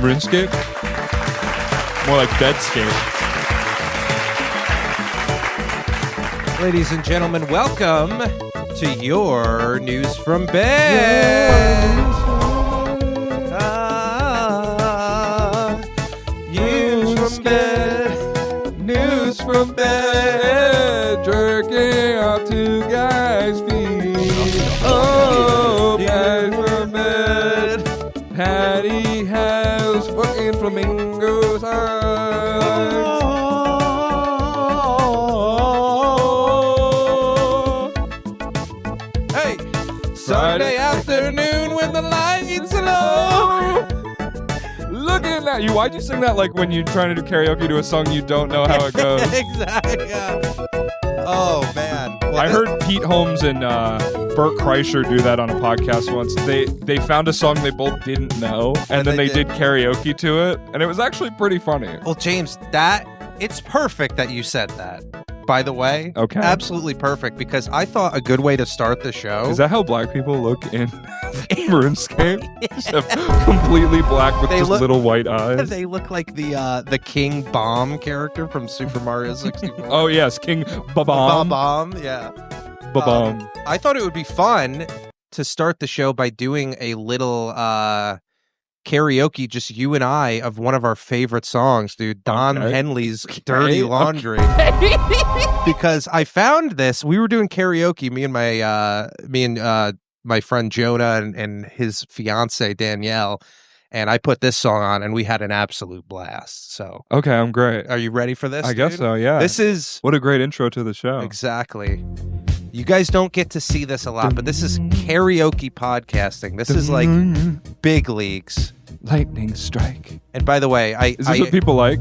RuneScape? More like Bedscape. Ladies and gentlemen, welcome to your News from Bed. News from Bed. News from Bed. Jerking off two guys' feet. Oh, guys from bed. Paddy has fucking flamingos eyes. Hey, Sunday afternoon when the light gets low. Looking at you. Why'd you sing that like when you're trying to do karaoke to a song you don't know how it goes? Exactly. Yeah. Oh, man. Well, I heard Pete Holmes and Bert Kreischer do that on a podcast once. They found a song they both didn't know, and then they did karaoke to it, and it was actually pretty funny. Well, James, it's perfect that you said that, by the way. Okay. Absolutely perfect, because I thought a good way to start the show... Is that how black people look in RuneScape? Just completely black with little white eyes. They look like the King Bomb character from Super Mario 64. Oh, yes, King Ba-Bomb. Ba-Bomb, yeah. Ba-Bomb. I thought it would be fun to start the show by doing a little karaoke, just you and I, of one of our favorite songs, dude. Don Henley's Dirty Laundry. Okay. Because I found this. We were doing karaoke, me and my friend Jonah and his fiance Danielle, and I put this song on, and we had an absolute blast. So, okay, I'm great. Are you ready for this? I guess so. Yeah. What a great intro to the show. Exactly. You guys don't get to see this a lot, but this is karaoke podcasting. This is like big leagues. Lightning strike. And by the way, is this what people like?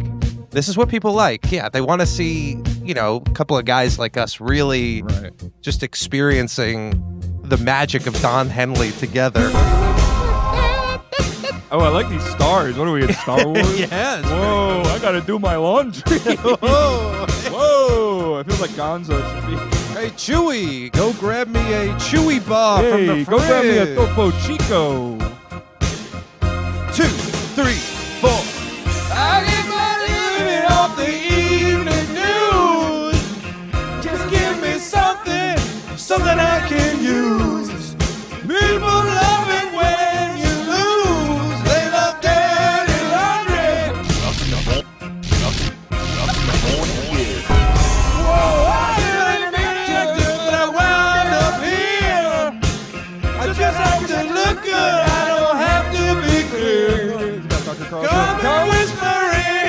This is what people like. Yeah, they want to see, a couple of guys like us really just experiencing the magic of Don Henley together. Oh, I like these stars. What are we in Star Wars? Yeah. Whoa, I gotta do my laundry. Whoa. Whoa, I feel like Gonzo should be. Hey, Chewy, go grab me a Chewy bar from the fridge. Go grab me a Topo Chico. 2, 3, 4. I get my living off the evening news. Just give me something I can use. People love it when you lose. They love dirty laundry. Whoa, I didn't mean to, but I wound up here. I just have to look good. I don't have to be clear. Come and whisper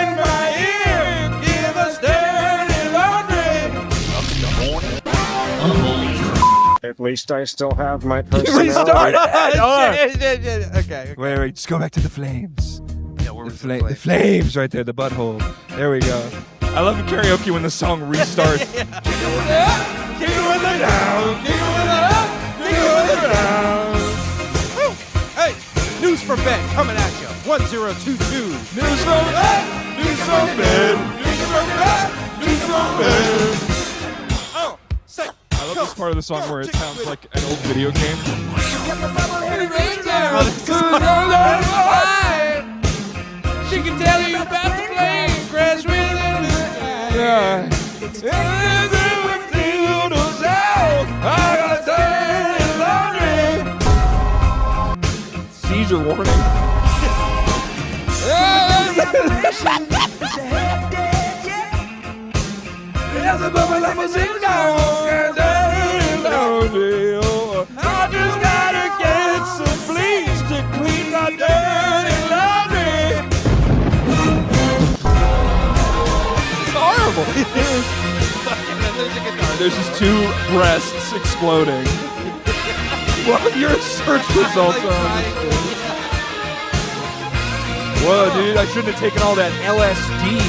in my ear. Give us dirty laundry. At least I still have my personality. Restart it! Okay. Wait, just go back to the flames. Yeah, we're The flames right there, the butthole. There we go. I love karaoke when the song restarts. Kick it with it down. Kick it with it up. Kick it with it down. Woo. Hey, News from Bed coming at you. 1022. News from bed. News from bed. News from Bed. News from Bed. Oh, say. I love this part of the song where it sounds like an old video game. She can tell you about the plane crash with it. Yeah. I got dirty laundry. Seizure warning. There's a bubble of music now. I just gotta get some fleas to clean my dirty laundry. It's horrible. There's just two breasts exploding. What are your search results on? Whoa, dude, I shouldn't have taken all that LSD.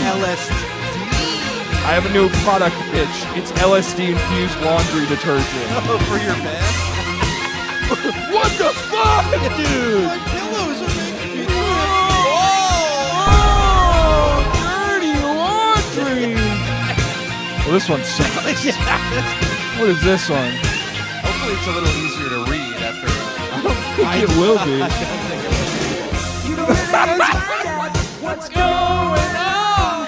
I have a new product pitch. It's LSD-infused laundry detergent. Oh, for your bed? What the fuck, dude? My pillows are making me Dirty laundry. Well, this one sucks. What is this one? Hopefully it's a little easier to read after. I don't think it will be. You know what it is? What's going on?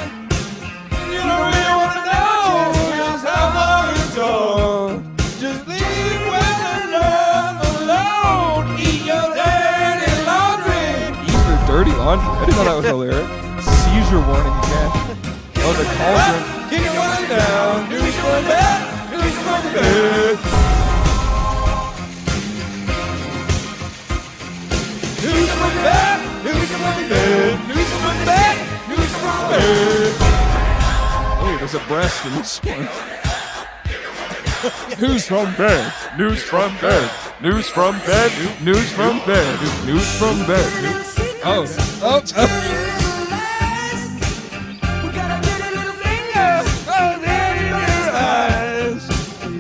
You don't really want to know just how far it's gone. Just leave well enough alone. Eat your dirty laundry. Eat your dirty laundry? I didn't know that was a lyric. Seizure warning again. Oh, the cauldron. Kick it one down. News from bed. News from bed. News from bed. News from bed. News from bed. News from bed. Oh, there's a breast in this one. News from bed. News from bed. News from bed. News from bed. News from bed. Oh.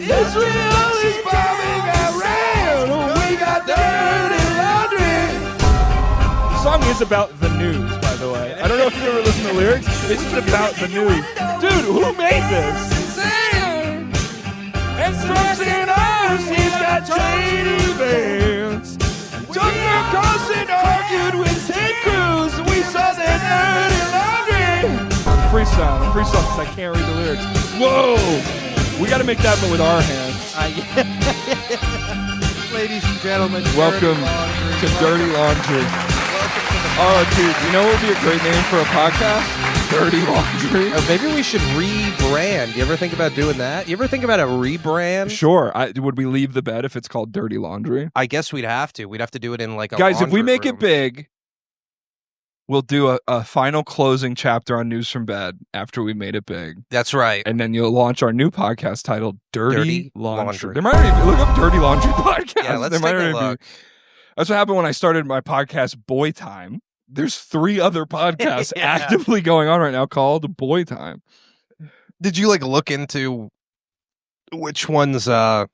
Israel is bombing Iran. We got dirty laundry. The song is about the news, by the way. I don't know if you ever listened to the lyrics. It's just about the news. Dude, who made this? And Trump's in us. He's got trade events. Tucker Carlson argued with Ted Cruz. We saw that dirty laundry. Freestyle, because I can't read the lyrics. Whoa. We got to make that, but with our hands. Ladies and gentlemen, welcome to Dirty Laundry. Oh, dude, you know what would be a great name for a podcast? Dirty Laundry. Maybe we should rebrand. You ever think about doing that? You ever think about a rebrand? Sure. Would we leave the bed if it's called Dirty Laundry? I guess we'd have to. We'd have to do it in like a Guys, if we make room. it big, we'll do a final closing chapter on News from Bed after we made it big. That's right. And then you'll launch our new podcast titled Dirty Laundry. Laundry. There might already be, look up Dirty Laundry podcast. Yeah, let's take a look. That's what happened when I started my podcast, Boy Time. There's 3 other podcasts actively going on right now called Boy Time. Did you like look into which ones? No,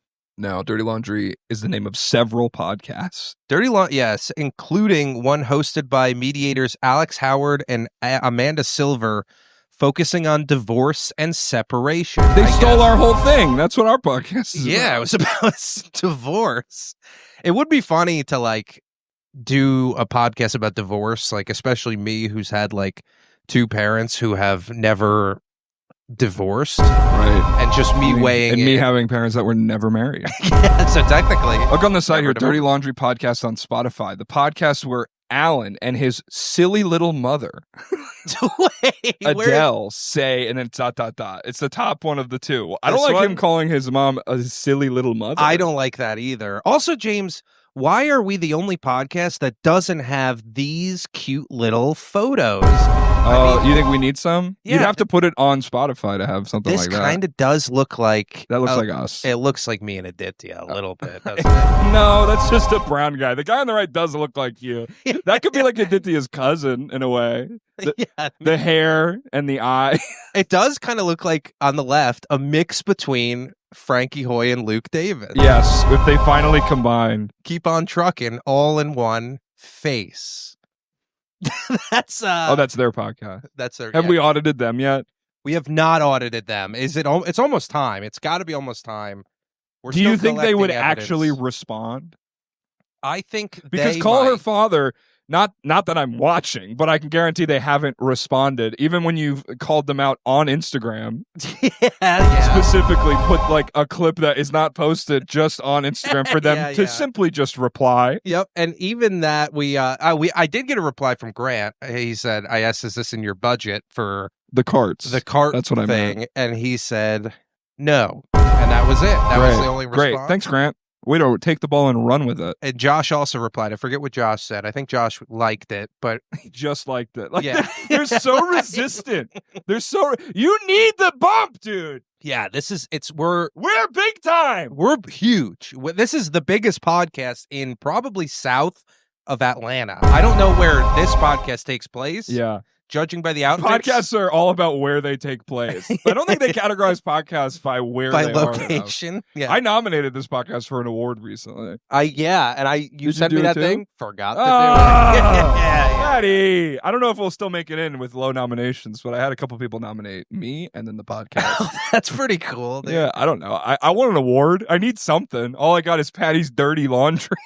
Dirty Laundry is the name of several podcasts. Dirty Laundry, yes, including one hosted by mediators Alex Howard and Amanda Silver, focusing on divorce and separation. They stole our whole thing. That's what our podcast is about. It was about divorce. It would be funny to like do a podcast about divorce, like especially me, who's had like 2 parents who have never divorced, right? And just me weighing and me having parents that were never married. Yeah, so technically, look on the site here, Dirty Laundry Podcast on Spotify. The podcast where Alan and his silly little mother, Adele, say, and then ... It's the top one of the 2. I don't like him calling his mom a silly little mother. I don't like that either. Also, James, why are we the only podcast that doesn't have these cute little photos? Oh, you think we need some? Yeah. You'd have to put it on Spotify to have something like that. This kind of does look like... That looks like us. It looks like me and Aditya a little bit, doesn't it? No, that's just a brown guy. The guy on the right does look like you. That could be like Aditya's cousin in a way. The hair and the eye. It does kind of look like, on the left, a mix between Frankie Hoy and Luke Davis. Yes, if they finally combined. Keep on trucking, all in one face. That's that's their podcast. That's their. Have we audited them yet? We have not audited them. Is it? It's almost time. It's got to be almost time. Do you think they would actually respond? I think because call her father. Not that I'm watching, but I can guarantee they haven't responded. Even when you've called them out on Instagram, specifically put like a clip that is not posted just on Instagram for them to simply just reply. Yep, and even that I did get a reply from Grant. He said, "I asked, is this in your budget for the carts? The cart That's what thing," I meant. And he said, "No," and that was it. That was the only response. Great, thanks, Grant. Way to take the ball and run with it. And Josh also replied. I forget what Josh said. I think Josh liked it, but he just liked it. Like, they're so resistant. They're so. You need the bump, dude. Yeah, we're big time. We're huge. This is the biggest podcast in probably south of Atlanta. I don't know where this podcast takes place. Yeah. judging by the outfits. Podcasts are all about where they take place. I don't think they categorize podcasts by where by they location. are. Yeah, I nominated this podcast for an award recently. You sent me that thing. Forgot to do it. Paddy. I don't know if we'll still make it in with low nominations, but I had a couple people nominate me and then the podcast. That's pretty cool. Dude. Yeah, I don't know. I want an award. I need something. All I got is Paddy's Dirty Laundry.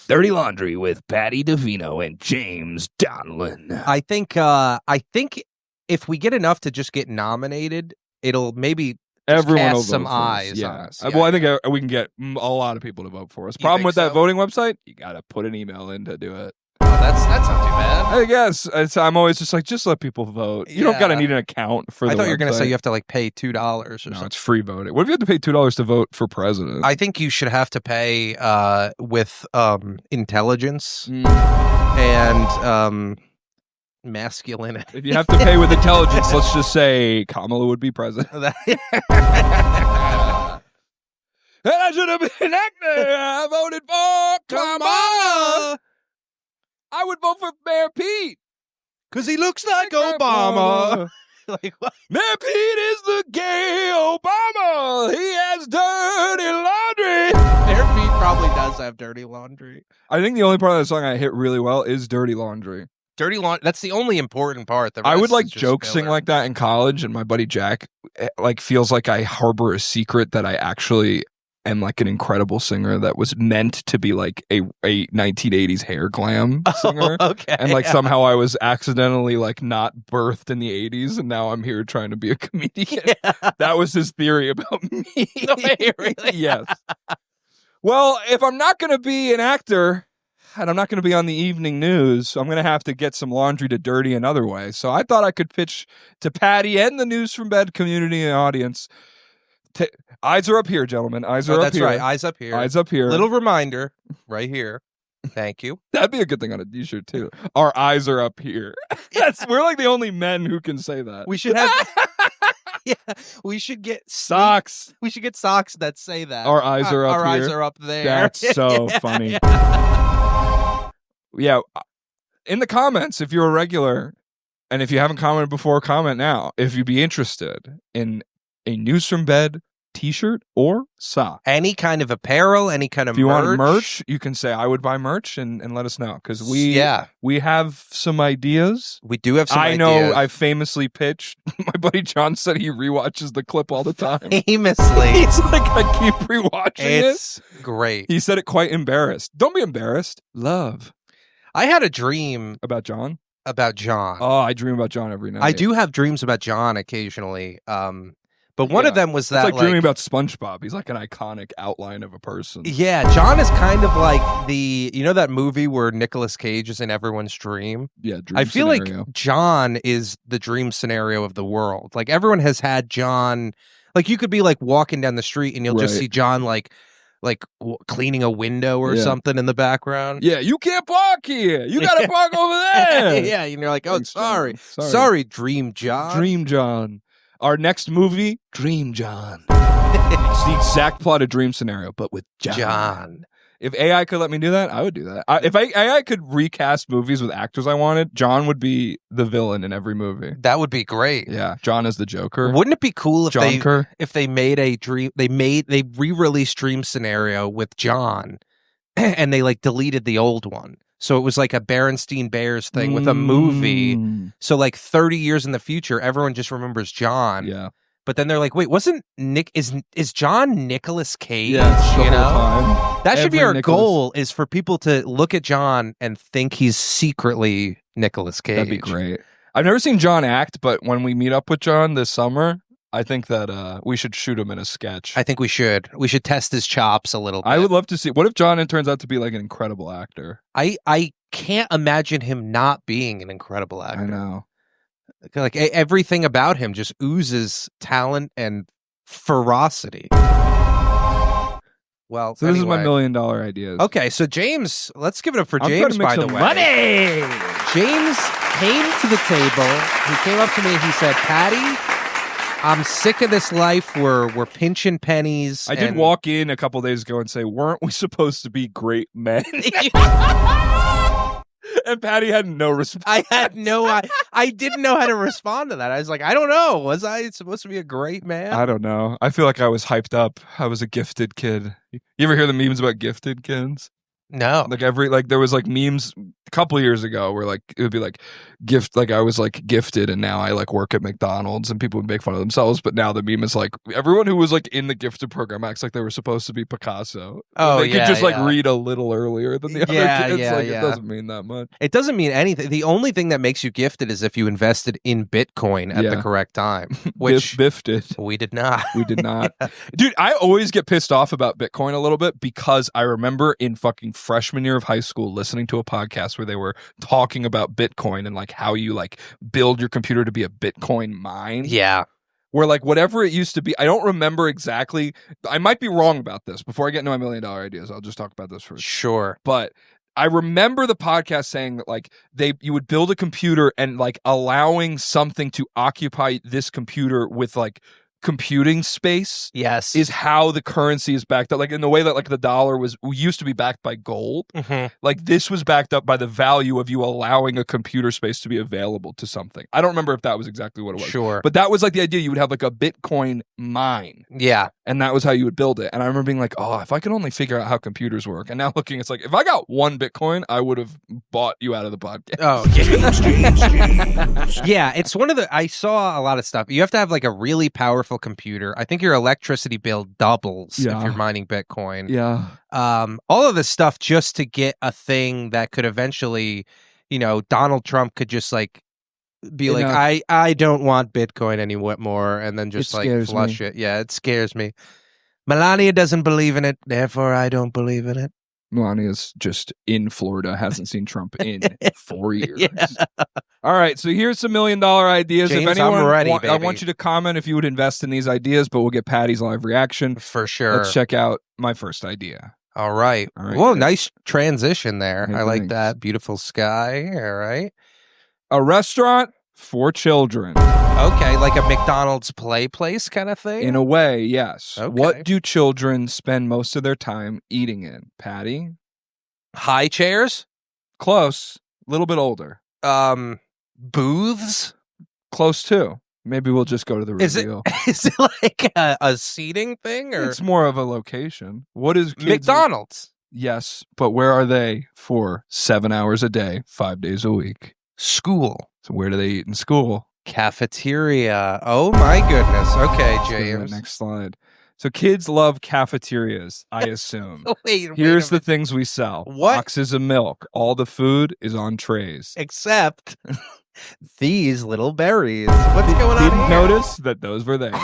Dirty Laundry with Paddy DeVino and James Donlin. I think if we get enough to just get nominated, it'll maybe everyone cast will some vote for us. eyes on us. Well, I think we can get a lot of people to vote for us. Problem with that so? voting website, you got to put an email in to do it. Oh, that's not too bad. I guess I'm always just like, just let people vote. You don't got to need an account for. I thought you were going to say you have to like pay $2 or something. No, it's free voting. What if you have to pay $2 to vote for president? I think you should have to pay with intelligence and masculinity. If you have to pay with intelligence, let's just say Kamala would be president. And I should have been actor. I voted for Kamala. I would vote for Mayor Pete. Because he looks like Obama. Like what? Mayor Pete is the gay Obama. He has dirty laundry. Mayor Pete probably does have dirty laundry. I think the only part of the song I hit really well is dirty laundry. Dirty laundry. That's the only important part. I would like joke sing like that in college, and my buddy Jack like feels like I harbor a secret that I actually am like an incredible singer that was meant to be like a 1980s hair glam singer. Oh, okay. And like somehow I was accidentally like not birthed in the 80s, and now I'm here trying to be a comedian. Yeah. That was his theory about me. No way, really? Yes. Well, if I'm not going to be an actor and I'm not going to be on the evening news, I'm going to have to get some laundry to dirty another way. So I thought I could pitch to Paddy and the News from Bed community and audience. Eyes are up here, gentlemen. Eyes are up that's here. That's right. Eyes up here. Eyes up here. Little reminder right here. Thank you. That'd be a good thing on a t-shirt too. Our eyes are up here. We're like the only men who can say that. We should have yeah, we should get socks. We should get socks that say that. Our eyes are up Our here. eyes are up there. That's so funny. Yeah. In the comments, if you're a regular and if you haven't commented before, comment now. If you'd be interested in a News from Bed t-shirt or sock. Any kind of apparel, any kind of merch. If you want merch, you can say I would buy merch and let us know. Because we have some ideas. We do have some ideas. I know I famously pitched. My buddy John said he rewatches the clip all the time. Famously. He's like, I keep rewatching it. It's great. He said it quite embarrassed. Don't be embarrassed. Love. I had a dream. About John? About John. Oh, I dream about John every night. I do have dreams about John occasionally. But one of them was that it's like dreaming about SpongeBob. He's like an iconic outline of a person. Yeah, John is kind of like that movie where Nicolas Cage is in everyone's dream? Yeah, dream I feel scenario. like John is the dream scenario of the world. Like everyone has had John. Like you could be like walking down the street and you'll just see John like cleaning a window or something in the background. Yeah, you can't park here. You got to park over there. Yeah, and you're like, oh, sorry, Dream John. Dream John. Our next movie, Dream John. It's the exact plot of Dream Scenario, but with John. If AI could let me do that, I would do that. If AI could recast movies with actors I wanted, John would be the villain in every movie. That would be great. Yeah, John is the Joker. Wouldn't it be cool if Jonker. they made a dream? They re-released Dream Scenario with John, and they like deleted the old one. So it was like a Berenstein Bears thing with a movie. So like 30 years in the future, everyone just remembers John. Yeah. But then they're like, wait, wasn't is John Nicolas Cage? Yes, the whole time. That should be our goal, is for people to look at John and think he's secretly Nicolas Cage. That'd be great. I've never seen John act, but when we meet up with John this summer, I think that we should shoot him in a sketch. I think we should. We should test his chops a little bit. I would love to see. What if John turns out to be like an incredible actor? I can't imagine him not being an incredible actor. I know. Like everything about him just oozes talent and ferocity. Well, so this is my $1 million ideas. Okay, so James, let's give it up for James, by the way. Money! James came to the table. He came up to me and he said, Paddy, I'm sick of this life. We're pinching pennies. I did walk in a couple days ago and say, weren't we supposed to be great men? And Paddy had no response. I had I didn't know how to respond to that. I was like, I don't know. Was I supposed to be a great man? I don't know. I feel like I was hyped up. I was a gifted kid. You ever hear the memes about gifted kids? No. Like there was like memes a couple years ago where like it would be like gift, like I was like gifted and now I like work at McDonald's and people would make fun of themselves, but now the meme is like everyone who was like in the gifted program acts like they were supposed to be Picasso. Oh, they could just like read a little earlier than the other kids. It doesn't mean that much. It doesn't mean anything. The only thing that makes you gifted is if you invested in Bitcoin at the correct time, which Biffed. we did not. We did not. Dude, I always get pissed off about Bitcoin a little bit because I remember in fucking freshman year of high school listening to a podcast where they were talking about Bitcoin and like how you like build your computer to be a Bitcoin mine. Yeah. Where like whatever it used to be, I don't remember exactly. I might be wrong about this. Before I get into my $1 million ideas, I'll just talk about this first. Sure. But I remember the podcast saying that like you would build a computer and like allowing something to occupy this computer with like computing space is how the currency is backed up, like in the way that like the dollar used to be backed by gold. Like this was backed up by the value of you allowing a computer space to be available to something. I don't remember if that was exactly what it was. Sure. But that was like the idea. You would have like a Bitcoin mine. Yeah. And that was how you would build it. And I remember being like, oh, if I could only figure out how computers work. And now looking, it's like, if I got 1 Bitcoin, I would have bought you out of the podcast. Oh, yeah. It's one of I saw a lot of stuff. You have to have like a really powerful computer. I think your electricity bill doubles if you're mining Bitcoin. Yeah. All of this stuff just to get a thing that could eventually, Donald Trump could just like be like, I don't want Bitcoin anymore, and then just like flush it. Yeah, it scares me. Melania doesn't believe in it, therefore I don't believe in it. Melania's just in Florida, hasn't seen Trump in 4 years. All right, so here's some $1 million ideas. James, if anyone I'm ready, I want you to comment if you would invest in these ideas, but we'll get Paddy's live reaction. For sure. Let's check out my first idea. All right. Whoa, nice transition there. I like that. Beautiful sky. All right. A restaurant for children. Okay, like a McDonald's play place kind of thing? In a way, yes. Okay. What do children spend most of their time eating in? Paddy? High chairs? Close. A little bit older. Booths? Close too. Maybe we'll just go to the reveal. Is it like a seating thing? Or? It's more of a location. What is McDonald's? Yes, but where are they for 7 hours a day, 5 days a week? School. So where do they eat in school? Cafeteria. Oh my goodness. Okay, James. Next slide. So kids love cafeterias, I assume. Here's the things we sell. What? Boxes of milk. All the food is on trays. Except these little berries. What's going on Didn't here? notice that those were there.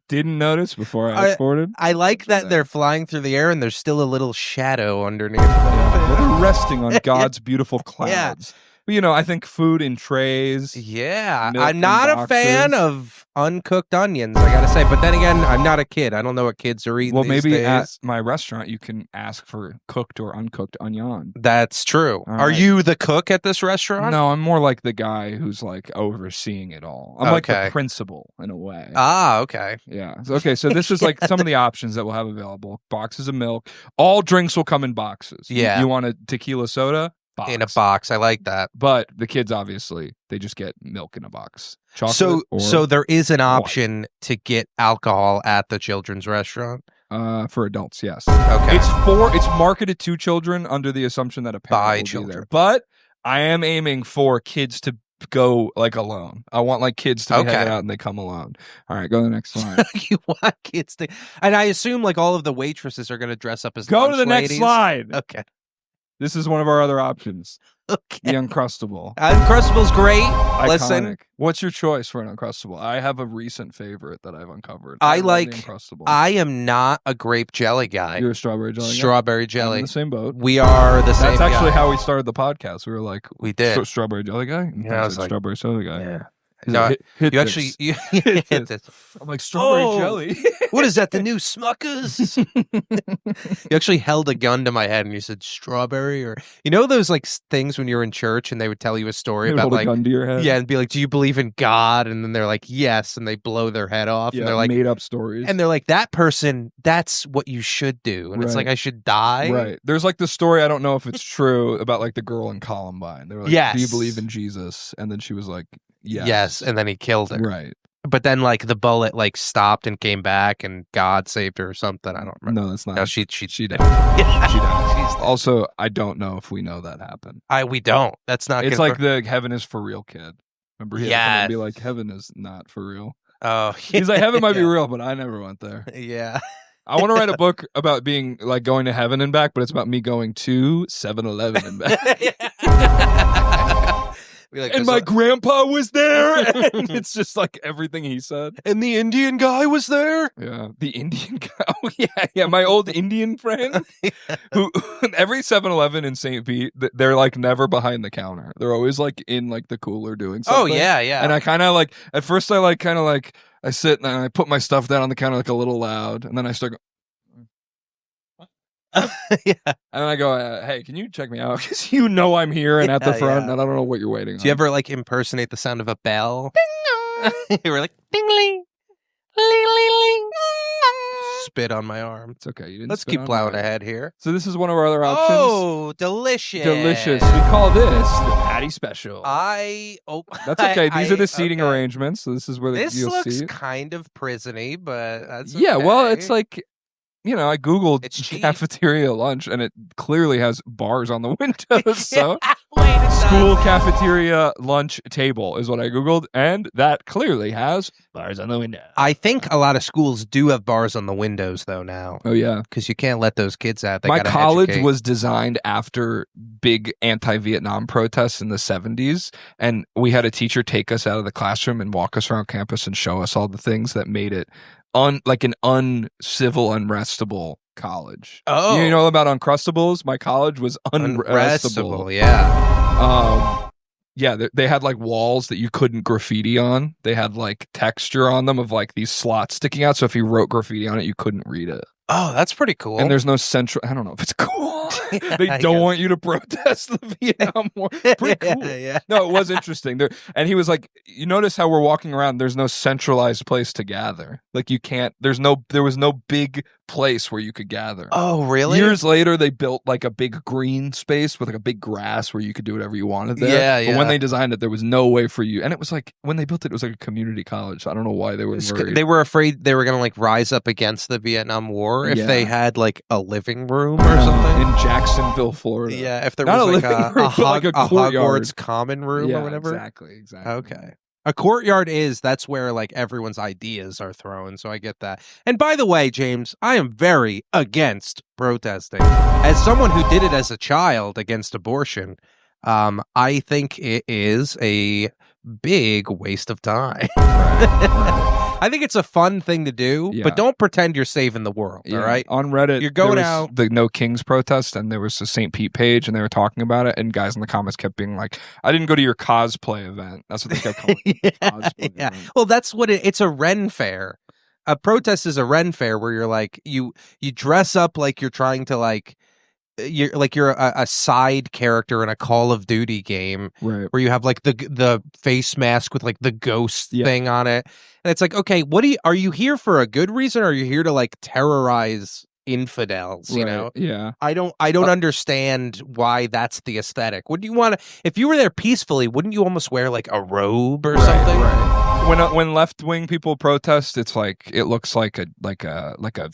Didn't notice before I exported. I like that they're flying through the air and there's still a little shadow underneath them. Well, they're resting on God's beautiful clouds. Yeah. But, I think food in trays. Yeah. I'm not a fan of uncooked onions, I gotta say. But then again, I'm not a kid. I don't know what kids are eating. Well, these maybe days. at my restaurant you can ask for cooked or uncooked onion. That's true. All Are right. you the cook at this restaurant? No, I'm more like the guy who's like overseeing it all. I'm like the principal in a way. Ah, okay. Yeah. Okay, so this is like some of the options that we'll have available. Boxes of milk. All drinks will come in boxes. Yeah. You want a tequila soda? Box. In a box. I like that. But the kids, obviously, they just get milk in a box. Chocolate So there is an option to get alcohol at the children's restaurant? For adults, yes. Okay. It's marketed to children under the assumption that a parent By will children. be there. But I am aiming for kids to go like alone. I want like kids to be hanging out and they come alone. All right, go to the next slide. You want kids to, and I assume like all of the waitresses are going to dress up as Go lunch to the next ladies. slide. Okay. This is one of our other options. Okay. The Uncrustable. Uncrustable's great. Iconic. Listen, What's your choice for an Uncrustable? I have a recent favorite that I've uncovered. I love like. the Uncrustable. I am not a grape jelly guy. You're a strawberry jelly guy? Strawberry I'm jelly. in the same boat. We are the same. That's actually guy. how we started the podcast. We were like, We did. strawberry jelly guy. And Yeah, I was like, strawberry soda guy. Yeah. No, hit you this. actually you Hit hit this. this. I'm like, strawberry Oh. jelly. What is that? The new Smuckers? You actually held a gun to my head and you said strawberry, or those like things when you're in church and they would tell you a story They would about hold like a gun to your head. and be like, do you believe in God? And then they're like, yes, and they blow their head off, and they're like, made up stories. and they're like, that person, that's what you should do, and it's like, I should die. Right. There's like the story, I don't know if it's true, about like the girl in Columbine. They were like, Yes. do you believe in Jesus? And then she was like, Yes, and then he killed her. Right. But then like the bullet like stopped and came back and God saved her or something. I don't remember. No, that's not. No, she died. She died. She's Also, I don't know if we know that happened. we don't. That's not. It's like the heaven is for real kid. Remember, he had to be like, heaven is not for real. Oh, he's like, heaven might be real, but I never went there. Yeah. I want to write a book about being like going to heaven and back, but it's about me going to 7-Eleven and back. Like, and my grandpa was there, and it's just like everything he said. And the Indian guy was there. Yeah, the Indian guy. Oh, yeah. My old Indian friend, who every 7-Eleven in St. Pete, they're like never behind the counter. They're always like in like the cooler doing something. Oh yeah, yeah. And I kind of like at first I like kind of like I sit and I put my stuff down on the counter like a little loud, and then I start going. Yeah. And then I go, hey, can you check me out? Because I'm here and at the front, and I don't know what you're waiting on. Do you ever like impersonate the sound of a bell? You were like, ding ling, ling ling ling. Spit on my arm. It's okay. You didn't. Let's spit keep on plowing me. ahead here. So this is one of our other options. Oh, delicious! Delicious. We call this the Paddy Special. That's okay. These are the seating arrangements. So this is where this you'll looks see it. kind of prisony, but that's Yeah. Well, okay. it's like. I Googled It's cheap. cafeteria lunch, and it clearly has bars on the windows. So, Wait a school second. cafeteria lunch table is what I Googled, and that clearly has bars on the window. I think a lot of schools do have bars on the windows, though, now. Oh, yeah. Because you can't let those kids out. They My gotta college educate. was designed after big anti-Vietnam protests in the 70s, and we had a teacher take us out of the classroom and walk us around campus and show us all the things that made it like an uncivil, unrestable college. Oh. You know about Uncrustables? My college was unrestable. Yeah. Yeah, they had like walls that you couldn't graffiti on. They had like texture on them of like these slots sticking out. So if you wrote graffiti on it, you couldn't read it. Oh, that's pretty cool. And there's no central. I don't know if it's cool. They don't want you to protest the Vietnam War. Pretty cool. Yeah. No, it was interesting. And he was like, you notice how we're walking around. There's no centralized place to gather. Like you can't. There was no big place where you could gather. Oh, really? Years later, they built like a big green space with like a big grass where you could do whatever you wanted there. Yeah. But when they designed it, there was no way for you. And it was like when they built it, it was like a community college. So I don't know why they were worried. They were afraid they were going to like rise up against the Vietnam War if they had like a living room or something in Jacksonville, Florida. Yeah, if there Not was a like living room, but like a courtyard. Hogwarts common room or whatever. Exactly. Okay. A courtyard that's where like everyone's ideas are thrown, so I get that. And by the way, James, I am very against protesting. As someone who did it as a child against abortion, I think it is a big waste of time. Right. I think it's a fun thing to do, but don't pretend you're saving the world, all right? On Reddit, you're going there was out. the No Kings protest, and there was a St. Pete page, and they were talking about it, and guys in the comments kept being like, I didn't go to your cosplay event. That's what they kept calling it. Cosplay event. Well, that's what it's a Ren fair. A protest is a Ren fair where you're like, you dress up like you're trying to like, you're a side character in a Call of Duty game, right? Where you have like the face mask with like the ghost thing on it, and it's like, okay, are you here for a good reason, or are you here to like terrorize infidels? You know? Yeah. I don't understand why that's the aesthetic. Wouldn't you want to? If you were there peacefully, wouldn't you almost wear like a robe or something? Right. When left wing people protest, it's like it looks like a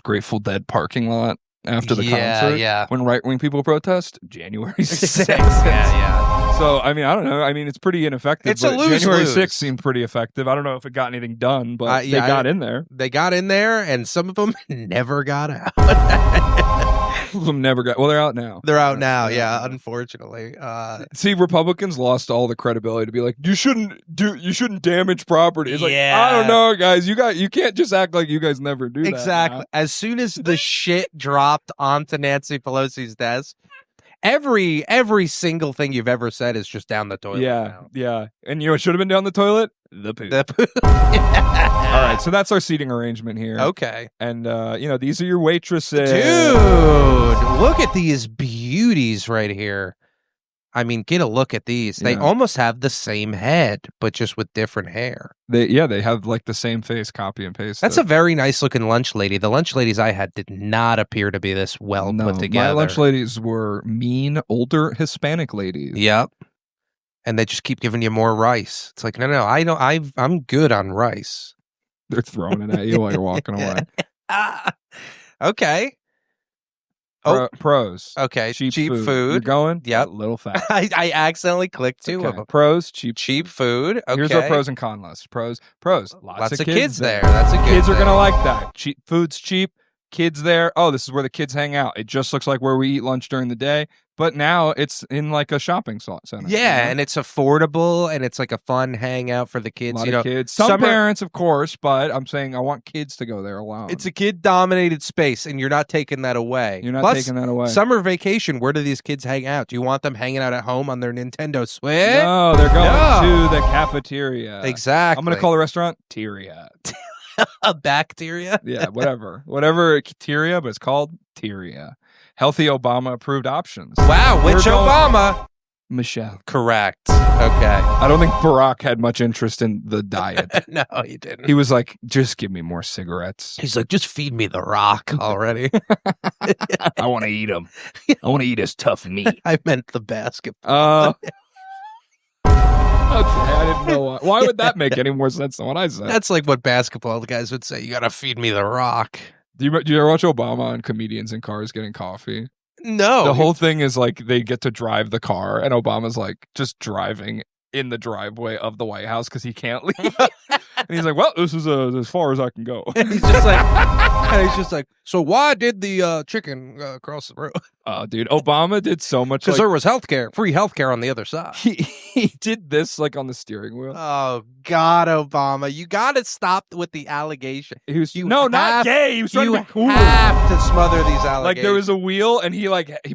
Grateful Dead parking lot. After the concert, when right-wing people protest, January 6th. Yeah. So, I mean, I don't know. I mean, it's pretty ineffective. It's a lose-lose. January 6th seemed pretty effective. I don't know if it got anything done, but they got in there. They got in there, and some of them never got out. Some of them never got. Well, they're out now. They're out now, yeah, unfortunately. See, Republicans lost all the credibility to be like, you shouldn't damage property. It's like, I don't know, guys. You can't just act like you guys never do that. Exactly. As soon as the shit dropped onto Nancy Pelosi's desk, every single thing you've ever said is just down the toilet. Yeah. And it should have been down the toilet. the poo. The poo. All right, so that's our seating arrangement here. Okay. And, these are your waitresses. Dude, look at these beauties right here. I mean, get a look at these. They almost have the same head, but just with different hair. They have like the same face, copy and paste. That's a very nice looking lunch lady. The lunch ladies I had did not appear to be this well put together. My lunch ladies were mean, older Hispanic ladies. Yep. And they just keep giving you more rice. It's like, no, I'm good on rice. They're throwing it at you while you're walking away. Okay. Pros. Okay. Cheap food. You're going? Yep. A little fast. I accidentally clicked two of them. Pros, cheap food. Okay. Here's our pros and con list. Pros. Lots of kids there. That's a good Kids thing. are going to like that. Food's cheap. Kids there. Oh, this is where the kids hang out. It just looks like where we eat lunch during the day. But now it's in like a shopping center. Yeah, and it's affordable, and it's like a fun hangout for the kids. A lot of kids. Some parents, of course, but I'm saying I want kids to go there alone. It's a kid-dominated space, and you're not taking that away. Taking that away. Summer vacation, where do these kids hang out? Do you want them hanging out at home on their Nintendo Switch? No, they're going to the cafeteria. Exactly. I'm going to call the restaurant Teria. A bacteria? Yeah, whatever. Whatever Teria, but it's called Teria. Healthy Obama-approved options. Wow, which Obama? Michelle. Correct. Okay. I don't think Barack had much interest in the diet. No, he didn't. He was like, just give me more cigarettes. He's like, just feed me the rock already. I want to eat him. I want to eat his tough meat. I meant the basketball. Okay, I didn't know why would that make any more sense than what I said? That's like what basketball guys would say. You got to feed me the rock. Do you ever watch Obama and comedians in cars getting coffee? No. The whole thing is like they get to drive the car, and Obama's like just driving in the driveway of the White House because he can't leave. And he's like, well, this is as far as I can go. And he's just like, so why did the chicken cross the road? Oh, dude, Obama did so much. Because there was free healthcare on the other side. He did this like on the steering wheel. Oh, God, Obama. You got to stop with the allegation. He was not gay. He was trying to be cool. You have to smother these allegations. Like there was a wheel and he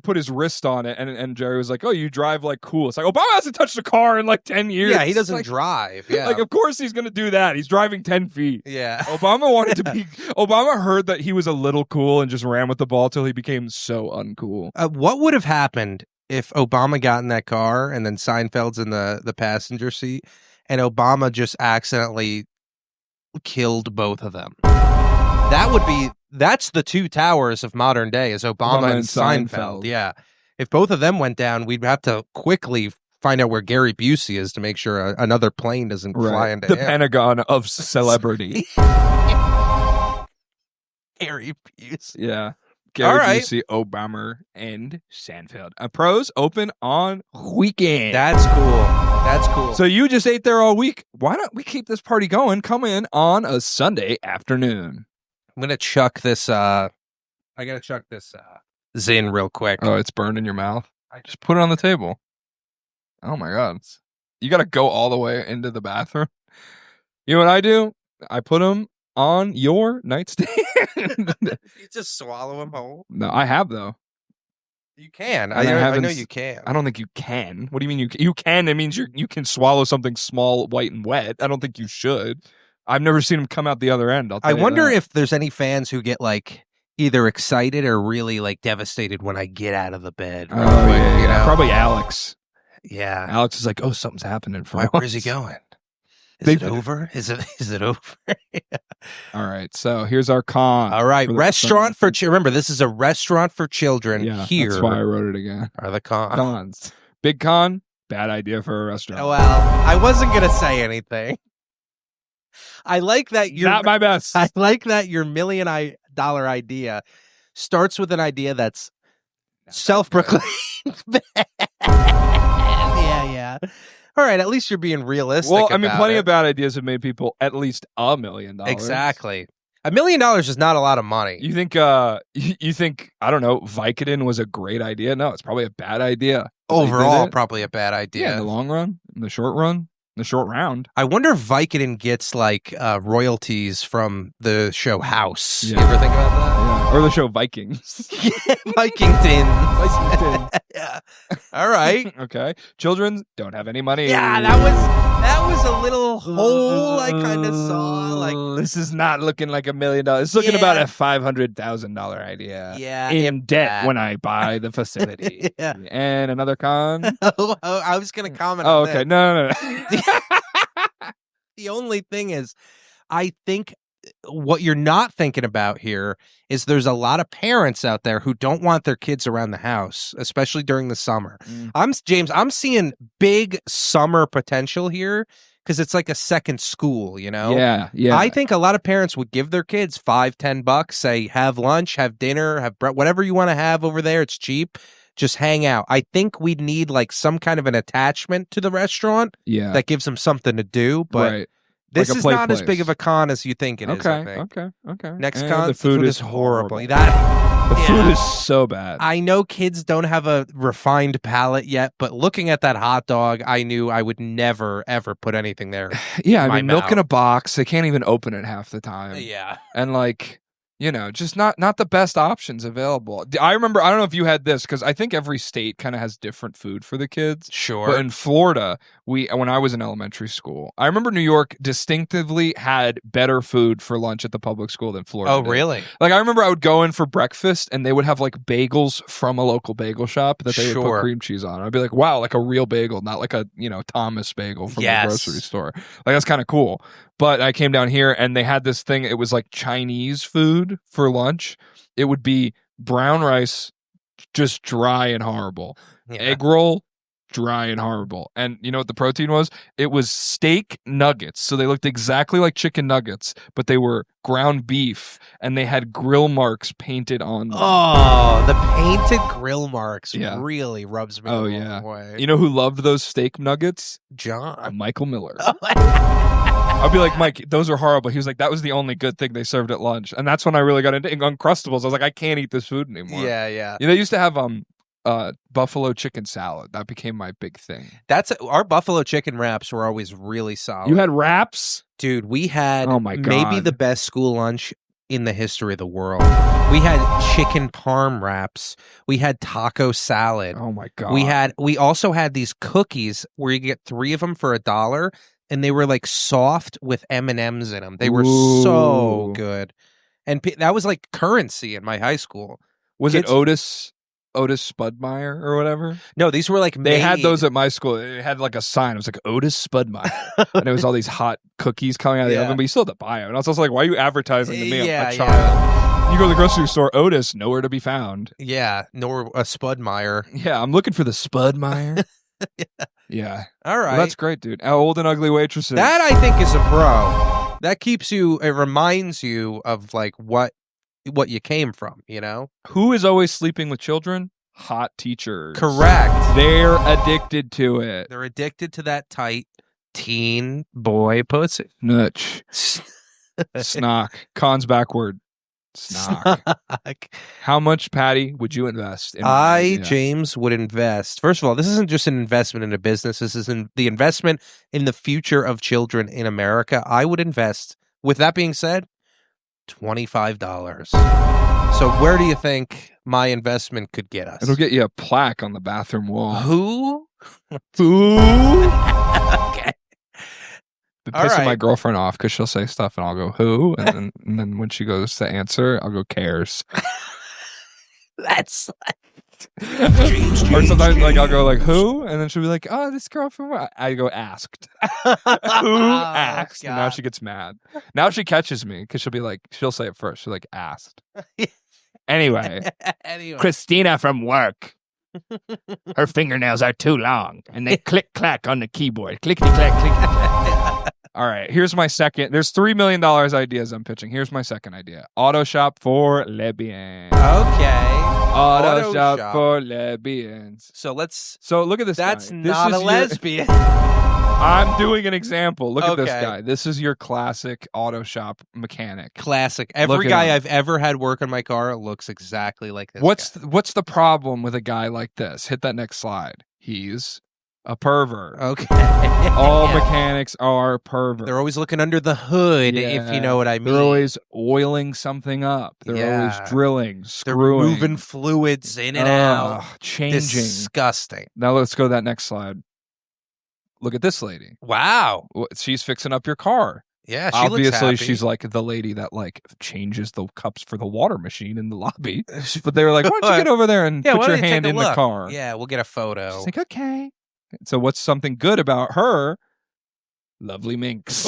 put his wrist on it and Jerry was like, oh, you drive like cool. It's like, Obama hasn't touched a car in like 10 years. Yeah, he doesn't like, drive. Yeah. Like, of course he's going to do that. He's driving 10 feet. Yeah. Obama heard that he was a little cool and just ran with the ball till he became so uncool. What would have happened if Obama got in that car and then Seinfeld's in the passenger seat and Obama just accidentally killed both of them? That's the two towers of modern day is Obama and Seinfeld. Yeah. If both of them went down, we'd have to quickly find out where Gary Busey is to make sure another plane doesn't fly into the him. Pentagon of celebrity. Gary Busey. Yeah. Gary Busey, Obama, and Seinfeld. Pros open on weekend. That's cool. So you just ate there all week. Why don't we keep this party going? Come in on a Sunday afternoon. I'm gonna chuck this. I gotta chuck this Zin real quick. Oh, it's burned in your mouth. I just put it on the table. Oh my God! You got to go all the way into the bathroom. You know what I do? I put them on your nightstand. You just swallow them whole? No, I have though. You can. I know you can. I don't think you can. What do you mean you can? It means you can swallow something small, white, and wet. I don't think you should. I've never seen them come out the other end. I wonder if there's any fans who get like either excited or really like devastated when I get out of the bed. Oh, yeah. Probably Alex. Yeah. Alex is like, oh, something's happening for us. Where's he going? Is it over? Is it over? All right. So here's our con. All right. Restaurant for remember, this is a restaurant for children. Yeah, here. That's why I wrote it again. Are the cons. Big con, bad idea for a restaurant. Well, I wasn't going to say anything. I like that you're not my best. I like that your $1 million idea starts with an idea that's self-proclaimed bad. Yeah. All right, at least you're being realistic. Well, I mean, plenty of bad ideas have made people at least $1 million. Exactly. $1 million is not a lot of money. You think I don't know, Vicodin was a great idea? No, it's probably a bad idea. Overall, probably a bad idea. Yeah, in the long run, in the short run, in the short round. I wonder if Vicodin gets like royalties from the show House. Yeah. You ever think about that? Yeah. Or the show Vikings. Vikington. Yeah. All right. Okay. Children don't have any money. Yeah, that was a little hole I kind of saw. Like, this is not looking like $1 million. It's looking about a Yeah. $500,000 idea. yeah, In if debt that. when I buy the facility. Yeah. And another con. I was gonna comment. Oh, on okay. that. No. The only thing is, I think what you're not thinking about here is there's a lot of parents out there who don't want their kids around the house, especially during the summer. I'm seeing big summer potential here because it's like a second school, you know? Yeah. I think a lot of parents would give their kids $5-10, say, have lunch, have dinner, have whatever you want to have over there. It's cheap. Just hang out. I think we'd need like some kind of an attachment to the restaurant that gives them something to do. But right. this Like a is play not as place. big of a con as you think it is. I think. Okay. Next And con, the food is horrible. horrible. That The food is so bad. I know kids don't have a refined palate yet, but looking at that hot dog, I knew I would never ever put anything there. Yeah, I my mean, milk in mouth. a box. They can't even open it half the time. Yeah. And like, you know, just not the best options available. I remember, I don't know if you had this, because I think every state kind of has different food for the kids. Sure. But in Florida, when I was in elementary school, I remember New York distinctively had better food for lunch at the public school than Florida Oh, did. really? Like, I remember I would go in for breakfast and they would have like bagels from a local bagel shop that they would put Sure. cream cheese on. I'd be like, wow, like a real bagel, not like a, Thomas bagel from the grocery store. Like, that's kind of cool. But I came down here and they had this thing. It was like Chinese food for lunch. It would be brown rice, just dry and horrible. Yeah. Egg roll, dry and horrible. And you know what the protein was? It was steak nuggets. So they looked exactly like chicken nuggets, but they were ground beef and they had grill marks painted on them. Oh, the painted grill marks Yeah. really rubs me Oh, the yeah. wrong way. You know who loved those steak nuggets? John. Michael Miller. I'd be like, Mike, those are horrible. He was like, that was the only good thing they served at lunch. And that's when I really got into Uncrustables. I was like, I can't eat this food anymore. Yeah. You know, they used to have buffalo chicken salad. That became my big thing. Our buffalo chicken wraps were always really solid. You had wraps? Dude, we had Oh my maybe God. the best school lunch in the history of the world. We had chicken parm wraps. We had taco salad. Oh my God. We also had these cookies where you get 3 of them for $1, and they were like soft with M&Ms in them. They were so Ooh. good. And that was like currency in my high school. Was Kids- it Otis Spudmeyer or whatever? No, these were like They had made- those at my school. It had like a sign. It was like Otis Spudmeyer. And it was all these hot cookies coming out of the Yeah. oven, but you still had to buy them. And I was also like, why are you advertising to me, Yeah, a child? You go to the grocery store, Otis, nowhere to be found. Yeah, nor a Spudmeyer. Yeah, I'm looking for the Spudmeyer. Yeah. All right. Well, that's great, dude. Old and ugly waitresses. That I think is a pro. That keeps you. It reminds you of like what you came from. You know. Who is always sleeping with children? Hot teachers. Correct. They're addicted to it. They're addicted to that tight teen boy pussy. Nutch. Snock. Cons backward. Snock. How much, Paddy, would you invest in James, would invest. First of all, this isn't just an investment in a business. This is the investment in the future of children in America. I would invest, with that being said, $25. So where do you think my investment could get us? It'll get you a plaque on the bathroom wall. Who? Okay. Been All pissing right. my girlfriend off because she'll say stuff and I'll go, who? And then when she goes to answer, I'll go, cares. That's Or sometimes like I'll go like, who? And then she'll be like, oh, this girl from where? I go, asked. Who asked? And now she gets mad. Now she catches me because she'll say it first. She's like, asked. Anyway, anyway. Christina from work. Her fingernails are too long and they click clack on the keyboard. Clickety clack, clickety clack. All right, here's my second. There's $3 million ideas I'm pitching. Here's my second idea. Auto shop for lesbians. Okay. Auto shop for lesbians. So let's. So look at this That's guy. not This a is lesbian. I'm doing an example. Look at this Okay. guy. This is your classic auto shop mechanic. Classic. Look Every at guy him. I've ever had work on my car looks exactly like this. What's guy. what's the problem with a guy like this? Hit that next slide. He's a pervert. Okay. All mechanics are perverts. They're always looking under the hood, if you know what I mean. They're always oiling something up. They're always drilling, screwing. They're moving fluids in and out. Changing. Disgusting. Now let's go to that next slide. Look at this lady. Wow. She's fixing up your car. Yeah, she obviously looks happy. She's like the lady that like changes the cups for the water machine in the lobby. But they were like, why don't you get over there and put your hand in the car? Yeah, we'll get a photo. She's like, okay. So what's something good about her? Lovely minx.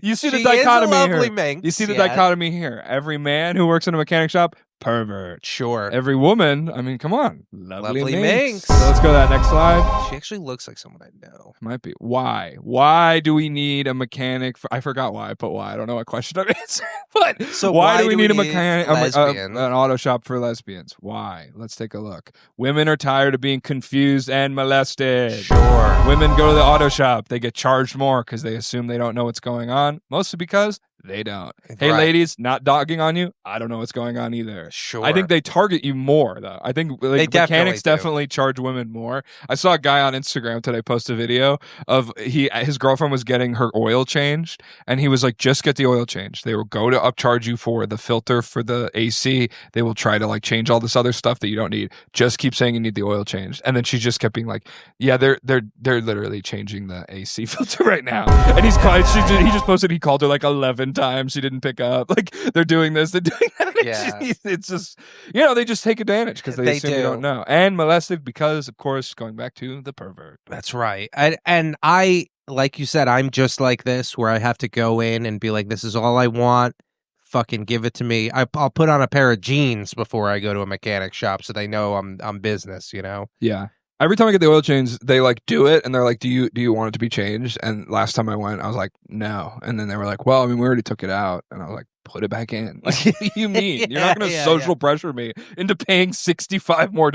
You see the dichotomy here. Minx, you see the dichotomy here. Every man who works in a mechanic shop, pervert. Sure. Every woman, I mean, come on. Lovely minx. So So let's go to that next slide. She actually looks like someone I know. Might be. Why? Why do we need a mechanic? I forgot why I put why. I don't know what question I'm answering. But So why do we need a mechanic, lesbian? an auto shop for lesbians? Why? Let's take a look. Women are tired of being confused and molested. Sure. Women go to the auto shop. They get charged more because they assume they don't know what's going on. Mostly because they don't. Hey, ladies, not dogging on you. I don't know what's going on either. Sure. I think they target you more, though. I think like, mechanics definitely charge women more. I saw a guy on Instagram today post a video of his girlfriend was getting her oil changed, and he was like, just get the oil changed. They will go to upcharge you for the filter for the AC. They will try to like change all this other stuff that you don't need. Just keep saying you need the oil changed. And then she just kept being like, yeah, they're literally changing the AC filter right now. And he just posted, he called her like 11 times. She didn't pick up. Like, they're doing this, they're doing that. Yeah. It's just, they just take advantage because they assume you don't know. And molested because, of course, going back to the pervert. That's right. And I, like you said, I'm just like this, where I have to go in and be like, this is all I want. Fucking give it to me. I'll put on a pair of jeans before I go to a mechanic shop so they know I'm business, you know? Yeah. Every time I get the oil change, they like do it and they're like, do you want it to be changed? And last time I went, I was like, no. And then they were like, well, I mean, we already took it out. And I was like, put it back in. Like, what do you mean? You're not going to social pressure me into paying $65 more.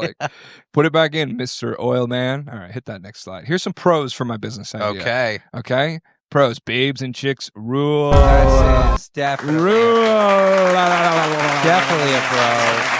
Like, put it back in, Mr. Oil Man. All right, hit that next slide. Here's some pros for my business idea. Okay. Pros, babes and chicks rule. This is definitely rule. Definitely a pro.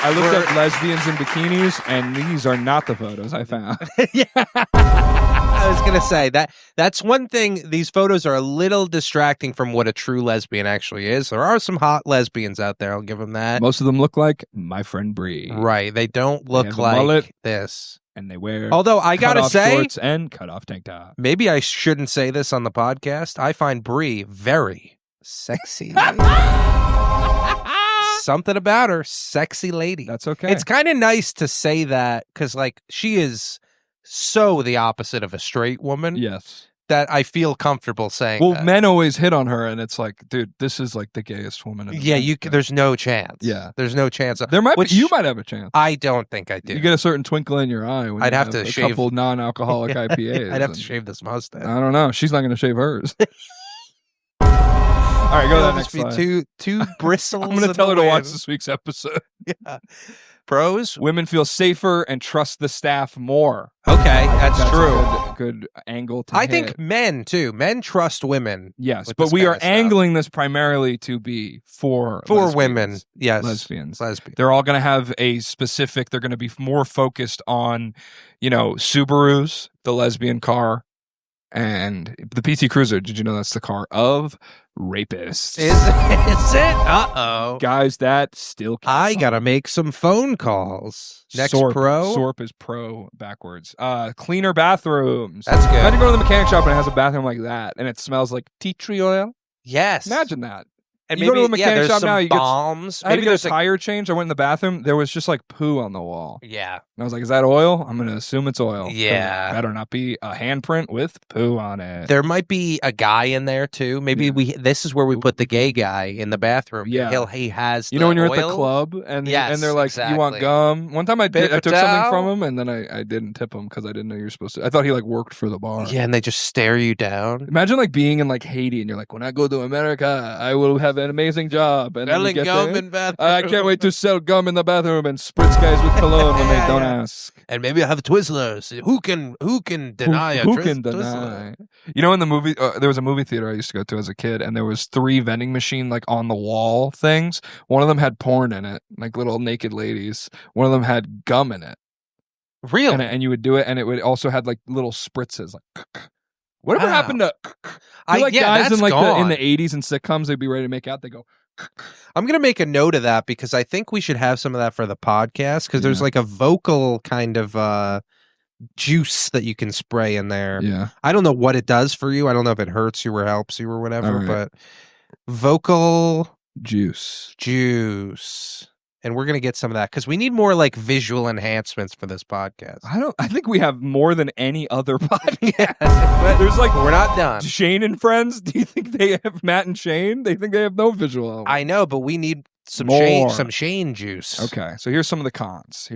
I looked at lesbians in bikinis, and these are not the photos I found. Yeah. I was going to say, that's one thing. These photos are a little distracting from what a true lesbian actually is. There are some hot lesbians out there, I'll give them that. Most of them look like my friend Bree. Right. They don't look like mullet, this. And they wear although I got to say, shorts and cut off tank top. Maybe I shouldn't say this on the podcast. I find Bree very sexy. Something about her, sexy lady. That's okay. It's kind of nice to say that because, like, she is so the opposite of a straight woman. Yes. That I feel comfortable saying. Well, that. Men always hit on her, and it's like, dude, this is like the gayest woman. In the there's no chance. Yeah, there's no chance. You might have a chance. I don't think I do. You get a certain twinkle in your eye when I'd you have to shave a couple non-alcoholic IPAs. I'd have to shave this mustache. I don't know. She's not going to shave hers. All right, go to that next slide. Two bristles. I'm going to tell her to watch this week's episode. Yeah. Pros? Women feel safer and trust the staff more. Okay, that's true. A good angle to I think men, too. Men trust women. Yes, but we are angling this primarily to be for women. Yes. Lesbians. They're all going to have a specific, they're going to be more focused on, Subarus, the lesbian car, and the PT Cruiser. Did you know that's the car of rapists? Is it? Uh-oh. Guys, that still counts. I gotta make some phone calls. Next pro? SORP is pro backwards. Cleaner bathrooms. That's good. Imagine going to the mechanic shop and it has a bathroom like that and it smells like tea tree oil. Yes. Imagine that. And you go to a mechanic shop now, you get bombs. I had to get a tire change. I went in the bathroom. There was just like poo on the wall. Yeah. And I was like, is that oil? I'm going to assume it's oil. Yeah. It better not be a handprint with poo on it. There might be a guy in there too. Maybe this is where we put the gay guy in the bathroom. Yeah. He has when you're oil? at the club and yes, they're like, exactly. You want gum? One time I took something from him and then I didn't tip him because I didn't know you were supposed to. I thought he like worked for the bar. Yeah, and they just stare you down. Imagine like being in like Haiti and you're like, when I go to America, I will have an amazing job. And then you Selling get gum there, in bathroom. I can't wait to sell gum in the bathroom and spritz guys with cologne when they don't ask. And maybe I have Twizzlers. Who can deny Who a can Twizzler? deny? You know, in the movie, there was a movie theater I used to go to as a kid, and there was 3 vending machine like on the wall things. One of them had porn in it, like little naked ladies. One of them had gum in it. Really? And you would do it, and it would also had like little spritzes. Like, whatever happened to? I feel like guys in like in the 80s and sitcoms, they'd be ready to make out. They go. I'm gonna make a note of that because I think we should have some of that for the podcast because there's like a vocal kind of juice that you can spray in there. Yeah. I don't know what it does for you. I don't know if it hurts you or helps you or whatever, but vocal juice. And we're gonna get some of that because we need more like visual enhancements for this podcast. I think we have more than any other podcast. But there's like we're not done. Shane and Friends. Do you think they have Matt and Shane? They think they have no visual elements. I know, but we need some Shane juice. Okay, so here's some of the cons.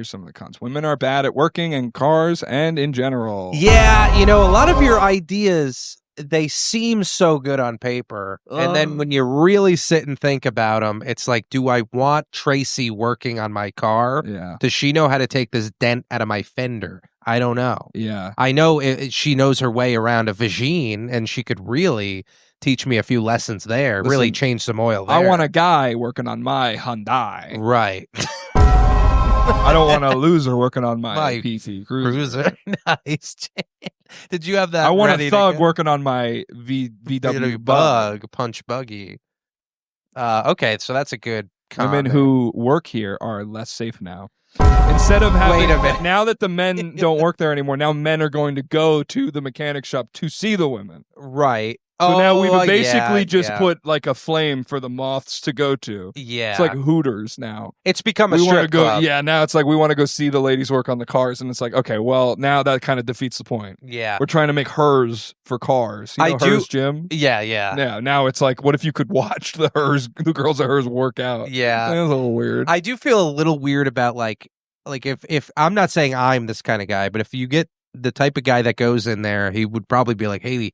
Women are bad at working and cars and in general. Yeah, a lot of your ideas, they seem so good on paper. And then when you really sit and think about them, it's like, do I want Tracy working on my car? Yeah. Does she know how to take this dent out of my fender? I don't know. Yeah. I know she knows her way around a vagine, and she could really teach me a few lessons there, really change some oil there. I want a guy working on my Hyundai. Right. I don't want a loser working on my PT Cruiser. Nice. Did you have that? I want a thug working on my VW Bug punch buggy. Okay, so that's a good comment. Women who work here are less safe now. Instead of having, now that the men don't work there anymore, now men are going to go to the mechanic shop to see the women. Right. So now we've basically just put like a flame for the moths to go to. Yeah. It's like Hooters now. It's become a strip club. Yeah, now it's like we want to go see the ladies work on the cars, and it's like, okay, well, now that kind of defeats the point. Yeah. We're trying to make hers for cars. You know Hers Gym? Yeah. Yeah, now it's like, what if you could watch the girls at Hers work out? Yeah. That's a little weird. I do feel a little weird about like if I'm not saying I'm this kind of guy, but if you get the type of guy that goes in there, he would probably be like, hey,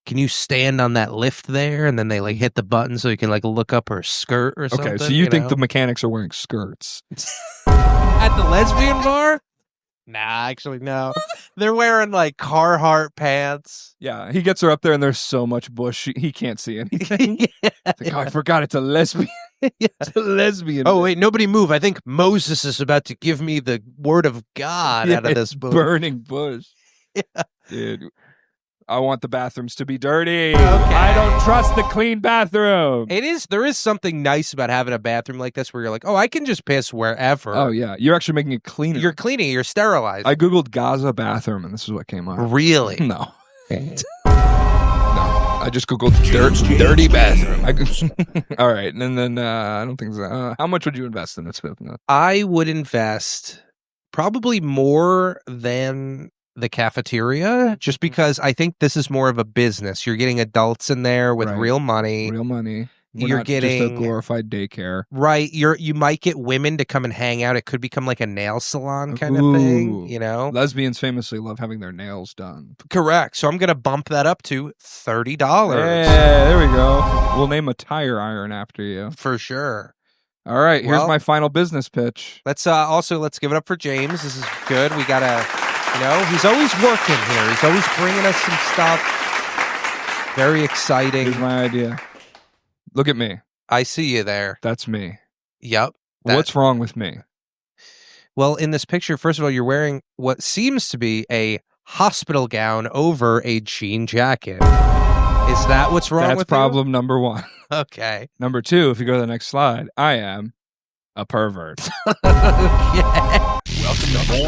can you stand on that lift there? And then they like hit the button so you can like look up her skirt or something. Okay, so you think the mechanics are wearing skirts? At the lesbian bar? Nah, actually, no. They're wearing like Carhartt pants. Yeah, he gets her up there and there's so much bush, he can't see anything. Like, I forgot it's a lesbian. It's a lesbian. Oh, wait, nobody move. I think Moses is about to give me the word of God out of this bush. Burning bush. Yeah. Dude. I want the bathrooms to be dirty. Okay. I don't trust the clean bathroom. There is something nice about having a bathroom like this where you're like, oh, I can just piss wherever. Oh, yeah. You're actually making it cleaner. You're cleaning. You're sterilizing. I Googled Gaza bathroom, and this is what came up. Really? No. No. I just Googled dirty bathroom. All right. And then I don't think so. How much would you invest in this business? I would invest probably more than the cafeteria, just because I think this is more of a business. You're getting adults in there with real money. Real money. You're getting just a glorified daycare, right? You might get women to come and hang out. It could become like a nail salon kind of thing, Lesbians famously love having their nails done. Correct. So I'm gonna bump that up to $30. Yeah, there we go. We'll name a tire iron after you for sure. All right, here's my final business pitch. Let's give it up for James. This is good. We gotta, he's always working here. He's always bringing us some stuff. Very exciting. Here's my idea. Look at me. I see you there. That's me. Yep. What's wrong with me? Well, in this picture, first of all, you're wearing what seems to be a hospital gown over a jean jacket. Is that what's wrong with you? That's problem number one. Okay. Number two, if you go to the next slide, I am a pervert.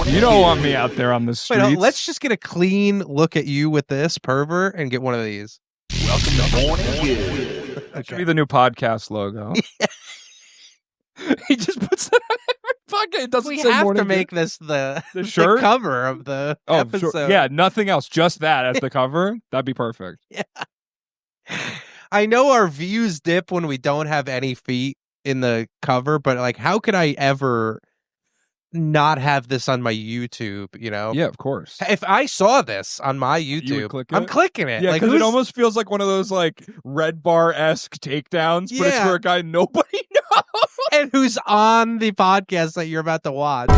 You don't want me out there on the streets. Wait, let's just get a clean look at you with this pervert and get one of these. Welcome to Morning Good. That should be the new podcast logo. He just puts that on every podcast. It doesn't we say have Morning to make Good. this the shirt? cover of the episode. Sure. Yeah, nothing else. Just that as the cover. That'd be perfect. Yeah. I know our views dip when we don't have any feet in the cover, but like, how could I ever not have this on my YouTube, you know? Yeah, of course. If I saw this on my You YouTube, would click I'm it? clicking it. Yeah, like, because it who's- almost feels like one of those like Red Bar-esque takedowns, but it's Yeah. for a guy nobody knows. and who's on the podcast that you're about to watch,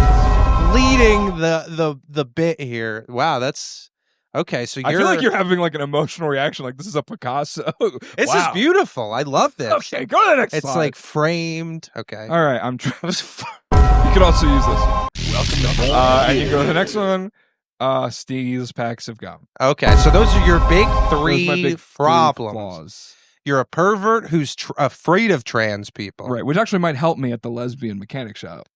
leading the bit here. Wow, that's okay. So I feel like you're having like an emotional reaction, like this is a Picasso. This Wow. is beautiful. I love this. Okay, go to the next It's slide. like framed. Okay. All right, I'm trying. You could also use this. Welcome to Morning And you go to the Good. next one. Steve's packs of gum. Okay. So those are your big Those are three my big problems. flaws. You're a pervert who's afraid of trans people. Right, which actually might help me at the lesbian mechanic shop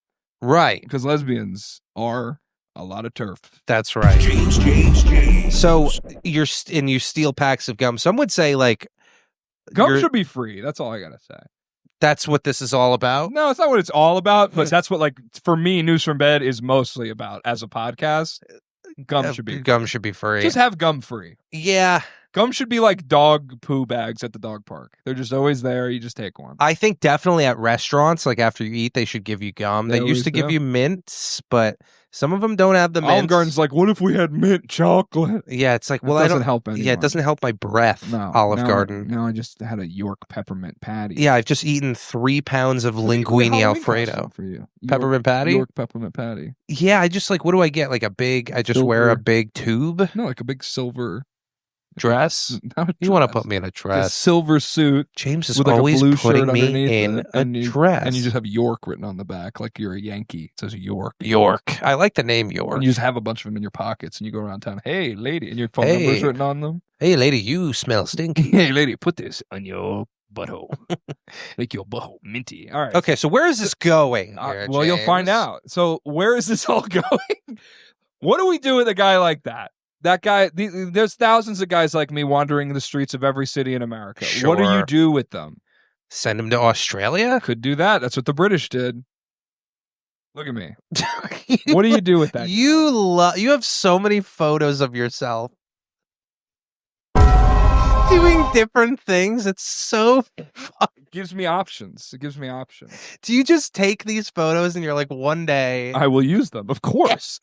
Right. because lesbians are a lot of turf. That's right. James. So you steal packs of gum. Some would say like Gum you're- should be free. That's all I gotta say. that's what this is all about. No, it's not what it's all about, but that's what, like, for me, News from Bed is mostly about as a podcast. Gum should be Gum should be free. Just have gum free. Yeah. Gum should be like dog poo bags at the dog park. They're just always there. You just take one. I think definitely at restaurants, like after you eat, they should give you gum. They They used to always give do. you mints, but some of them don't have the mints. Olive Garden's like, what if we had mint chocolate? Yeah, it's like, It well, I doesn't don't help anyone. Yeah, it doesn't help my breath. No, Olive now- Garden. Now I just had a York peppermint patty. Yeah, I've just eaten 3 pounds of linguine Halloween Alfredo. costume for you. Peppermint patty? York peppermint patty. Yeah, I just like, what do I get? Like a big, I just wear a Silver. big tube No, like a big silver dress. Not a You want to dress. put me in a Like a dress. silver suit James is with like a always blue putting shirt me underneath in it, a and you, dress. and you just have York written on the back, like you're a Yankee. It says York. York. I like the name York. And you just have a bunch of them in your pockets, and you go around town. Hey, lady, and your phone Hey. number's written on them. Hey, lady, you smell stinky. Hey, lady, put this on your butthole. Make your butthole minty. All right. Okay, so where is this going? Here, Well, you'll find James? out. So, where is this all going? What do we do with a guy like that? That guy, there's thousands of guys like me wandering the streets of every city in America. What do you Sure. do with them? Send him to Australia? Could do that. That's what the British did. Look at me. What do you do with that? You have so many photos of yourself doing different things. It's so fun. It gives me options. It gives me options. Do you just take these photos and you're like, one day I will use them, of course.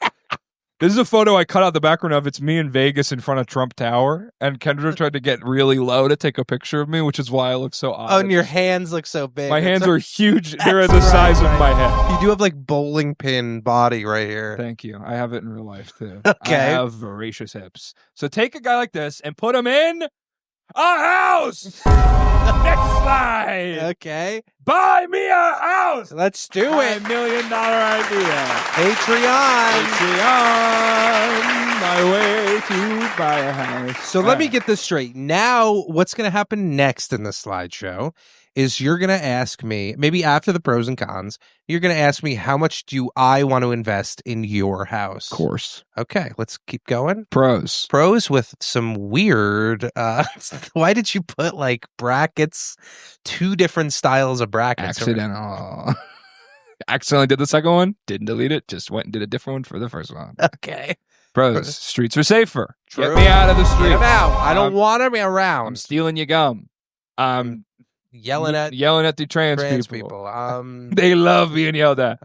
This is a photo I cut out the background of. It's me in Vegas in front of Trump Tower, and Kendra tried to get really low to take a picture of me, which is why I look so odd. oh, and your hands look so big. My It's hands so- are huge. They're That's the size right. of my head. You do have like bowling pin body right here. Thank you. I have it in real life too. Okay. I have voracious hips. So take a guy like this and put him in a house. Next slide. Okay, Buy me a house. let's do $1 it. million idea. Patreon. Patreon, my way to buy a house. So let me get this straight. Now, what's going to happen next in the slideshow is you're going to ask me, maybe after the pros and cons, you're going to ask me how much do I want to invest in your house? Of course. Okay, let's keep going. Pros. Pros with some weird, why did you put like brackets, 2 different styles of brackets? Accidental. Accidentally did the second one. Didn't delete it. Just went and did a different one for the first one. Okay. Pros. Streets are safer. True. Get me out of the street. Get 'em out. I don't Um, want to be I'm around. stealing your gum. Yelling at yelling at the trans people. They love being yelled at.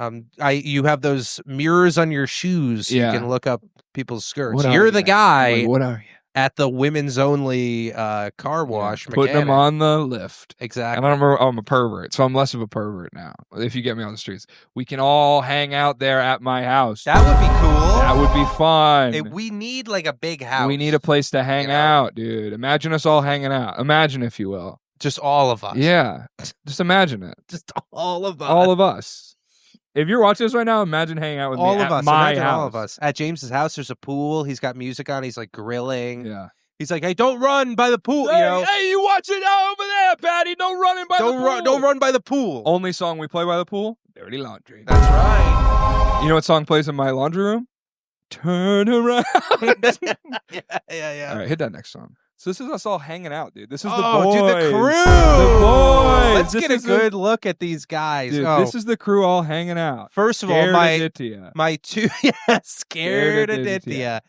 You have those mirrors on your shoes so Yeah. you can look up people's skirts. What are You're you? the guy Like, what are you? at the women's only car wash. Putting them mechanic. on the lift. Exactly. And I don't remember, I'm a pervert, so I'm less of a pervert now. If you get me on the streets, we can all hang out there at my house. That would be cool. That would be fun. We need like a big house. We need a place to hang You know? out, dude. Imagine us all hanging out. Imagine, if you will. just all of us. Yeah. Just imagine it. just all of us. All of us. If you're watching this right now, imagine hanging out with all me of at us. my Imagine house. all of us at James's house. There's a pool. He's got music on. He's like grilling. Yeah. He's like, hey, don't run by the pool. Hey, you know, hey, you watch it out over there, Paddy. No running by the pool. don't run by the pool. Only song we play by the pool? Dirty Laundry. That's right. You know what song plays in my laundry room? Turn around. yeah. All right, hit that next song. So this is us all hanging out, dude. This is the Oh, boys. dude, the crew. The boys. Let's This get a is the- good look at these guys. Dude, Oh, this is the crew all hanging out. first of all, Scared my Aditya. my 2 scared Aditya.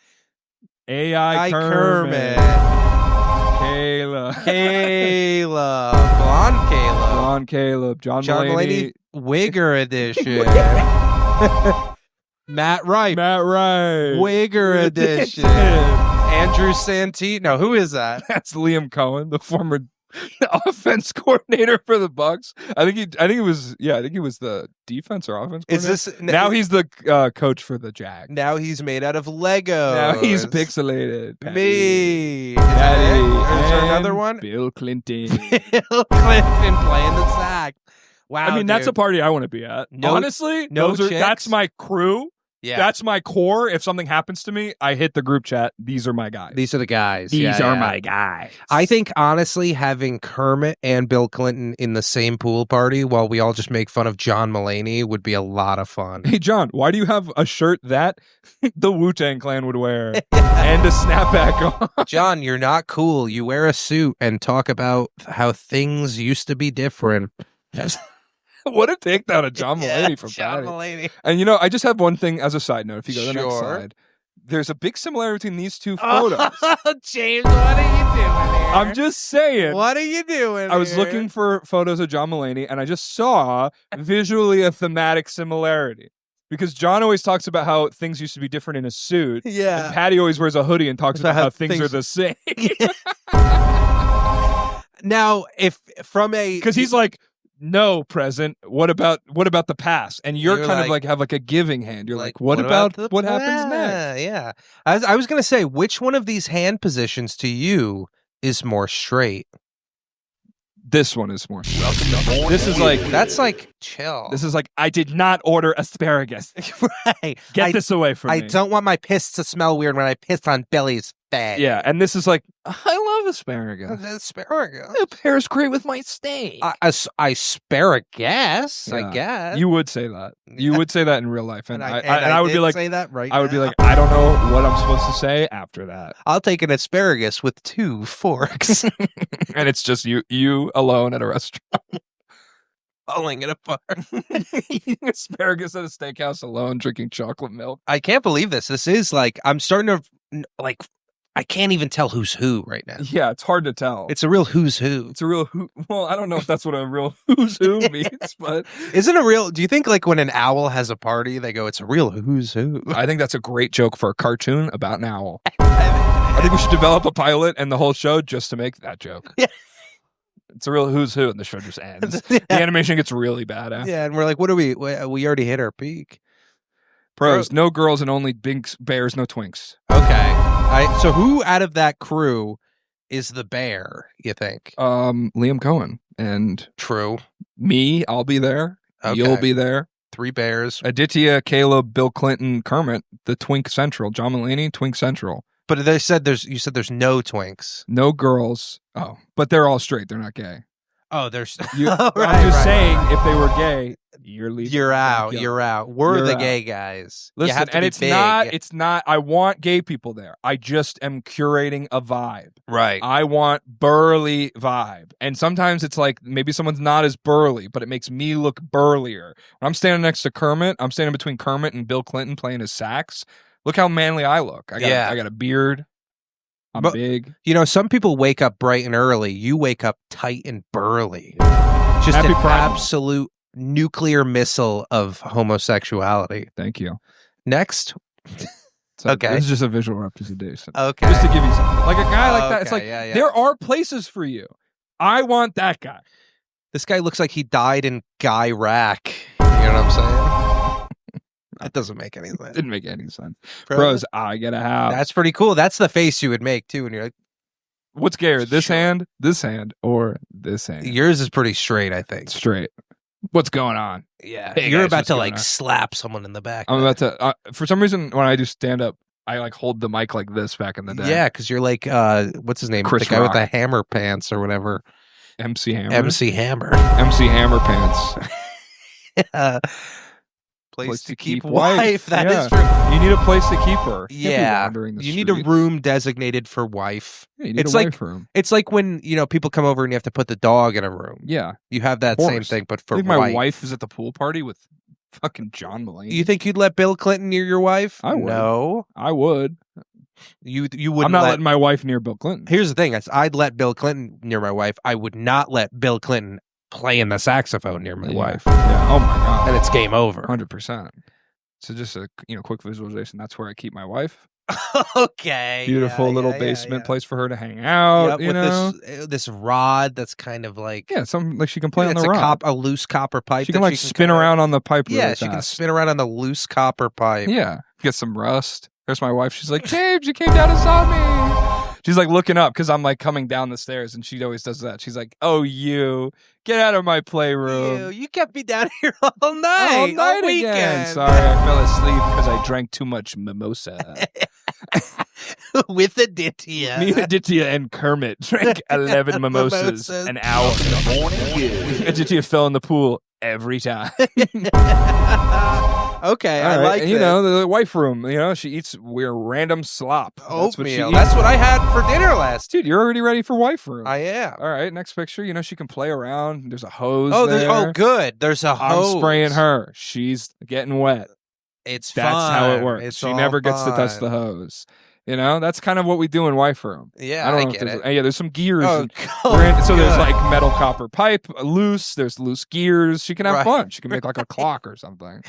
AI Kermit. Kayla. Kayla. Blonde Kayla. John Caleb. John John Mulaney. Mulaney. Wigger edition. Matt Wright. Wigger edition. Andrew Santino. Who is that? That's Liam Cohen, the former offense coordinator for the Bucks. I think he was the defense or offense coordinator. Is this now he's the coach for the Jags. Now he's made out of Lego. Now he's pixelated. Me. Paddy. Is there another one? Bill Clinton. Bill Clinton playing the sax. Wow. I mean, that's a dude. party I want to be at. Honestly, chicks? that's my crew. Yeah. That's my core. If something happens to me, I hit the group chat. These are my guys. These are the guys. These are my guys. I think, honestly, having Kermit and Bill Clinton in the same pool party while we all just make fun of John Mulaney would be a lot of fun. Hey, John, why do you have a shirt that the Wu-Tang Clan would wear and a snapback on? John, you're not cool. You wear a suit and talk about how things used to be different. What a takedown of John Mulaney from John Paddy. Mulaney. And I just have one thing as a side note. If you go to the next Sure. slide, there's a big similarity between these two photos. James, what are you doing here? I'm just saying. What are you doing I was here? looking for photos of John Mulaney, and I just saw visually a thematic similarity. Because John always talks about how things used to be different in a suit. Yeah. And Paddy always wears a hoodie and talks about how things are the same. Now, if from a... Because he's like, no, present. What about the past? And you're kind of like have like a giving hand. You're like, what about what happens next? Yeah. I was going to say, which one of these hand positions to you is more straight? This one is more. Welcome to Morning This is like That's like chill. This is like I did not order asparagus. Right. Get this away from me. I don't want my piss to smell weird when I piss on Billy's face. Yeah, and this is like I love asparagus. Asparagus. It pairs great with my steak. Asparagus, I Yeah. guess. You would say that. You would say that in real life, and I would be did like, say that right I would be now. like, I don't know what I'm supposed to say after that. I'll take an asparagus with 2 forks. And it's just you alone at a restaurant. Falling it apart. Eating asparagus at a steakhouse alone, drinking chocolate milk. I can't believe this. This is like, I'm starting to, like, I can't even tell who's who right now. Yeah, it's hard to tell. It's a real who's who. It's a real who. Well, I don't know if that's what a real who's who means, but Isn't a real, do you think like when an owl has a party, they go, it's a real who's who? I think that's a great joke for a cartoon about an owl. I think we should develop a pilot and the whole show just to make that joke. Yeah. It's a real who's who, and the show just ends. The animation gets really bad after. Yeah, and we're like, what are we already hit our peak. Pros, no girls and only Binks, bears, no twinks. Okay. So who out of that crew is the bear, you think? Liam Cohen and True. me, I'll be there. Okay. You'll be there. 3 bears. Aditya, Caleb, Bill Clinton, Kermit, the Twink Central. John Mulaney, Twink Central. But you said there's no twinks. No girls. Oh, but they're all straight. They're not gay. Oh, there's I'm just saying, if they were gay, you're leaving. You're out. Yeah. You're out. We're You're the out. gay guys. You Listen, have to and be it's big. not, I want gay people there. I just am curating a vibe. Right. I want burly vibe. And sometimes it's like maybe someone's not as burly, but it makes me look burlier. When I'm standing next to Kermit, I'm standing between Kermit and Bill Clinton playing his sax. Look how manly I look. I got a beard. I'm big. You know, some people wake up bright and early. You wake up tight and burly. Just Happy an Pride. absolute nuclear missile of homosexuality. Thank you. Next. So Okay. This is just a visual representation. Okay. Just to give you something. Like a guy like that. It's like, yeah. there are places for you. I want that guy. This guy looks like he died in Guy Rack. You know what I'm saying? That doesn't make any sense. Didn't make any sense. Bros, I get a house. That's pretty cool. That's the face you would make too. And you're like, What's gayer, this Sure. hand, or this hand? yours is pretty straight, I think. Straight. What's going on? Yeah. Hey, You're guys, about what's to going like on? slap someone in the back. I'm about to, for some reason, when I do stand up, I like hold the mic like this back in the day. Yeah, because you're like, what's his name? Chris the guy with Rock. the hammer pants or whatever. MC Hammer. MC Hammer. MC Hammer pants. Place to keep wife. That is Yeah. true. You need a place to keep her. You can't be Yeah. wandering the You need a street. room designated for wife. Yeah, you need It's a like- wife room. It's like when, people come over and you have to put the dog in a room. Yeah. You have that Of same course. thing, but I for think my wife. wife is at the pool party with fucking John Mulaney. You think you'd let Bill Clinton near your wife? I would. No. I would. You wouldn't I'm not let... letting my wife near Bill Clinton. Here's the thing. I'd let Bill Clinton near my wife. I would not let Bill Clinton playing the saxophone near my wife. Yeah. Oh my god. And it's game over. 100%. So just a quick visualization. That's where I keep my wife. Okay. Beautiful little basement place for her to hang out. With this rod that's kind of like something like she can play on the it's rod. a loose copper pipe. She can like spin around on the pipe. Really she can fast. spin around on the loose copper pipe. Yeah, get some rust. There's my wife. She's like, James, you came down and saw me. She's like looking up because I'm like coming down the stairs, and she always does that. She's like, "Oh, you get out of my playroom. You kept me down here all night, all weekend. Again. Sorry, I fell asleep because I drank too much mimosa." With Aditya. Me, Aditya, and Kermit drank 11 mimosas an hour. Aditya fell in the pool every time. Okay, I like that. The wife room. She eats random slop. Oatmeal. That's what I had for dinner last. Dude, you're already ready for wife room. I am. All right, next picture. She can play around. There's a hose. Good. There's a hose. I'm spraying her. She's getting wet. That's how it works. She never gets to touch the hose. That's kind of what we do in wife room. Yeah, I get it. Yeah, there's some gears. So there's like metal copper pipe loose. There's loose gears. She can have fun. She can make like a clock or something.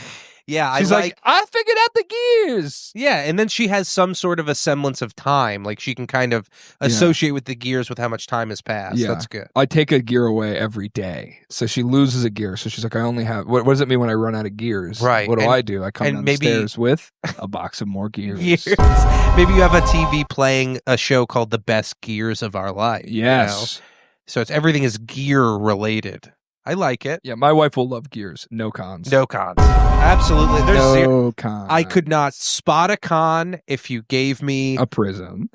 Yeah, she's like, I figured out the gears. Yeah, and then she has some sort of a semblance of time. Like she can kind of associate with the gears with how much time has passed. Yeah. That's good. I take a gear away every day. So she loses a gear. So she's like, I only have, what does it mean when I run out of gears? Right. What do I do? I come down the stairs with a box of more gears. Maybe you have a TV playing a show called The Best Gears of Our Life. Yes. So everything is gear related. I like it. Yeah, my wife will love gears. No cons. No cons. Absolutely. There's no cons. I could not spot a con if you gave me a prism.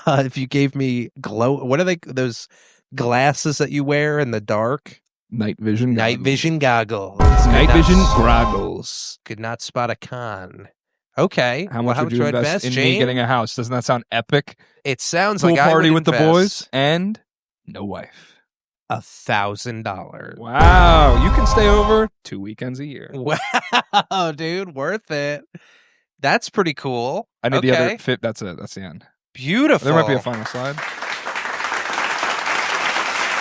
If you gave me what are those glasses that you wear in the dark? Night vision goggles. Night vision goggles. Could not spot a con. Okay. How much would you invest in me getting a house? Doesn't that sound epic? It sounds Pool like I would party with invest the boys and no wife. $1,000. Wow, you can stay over 2 weekends a year. Wow, dude, worth it. That's pretty cool. I need the other fit. That's it. That's the end. Beautiful. There might be a final slide.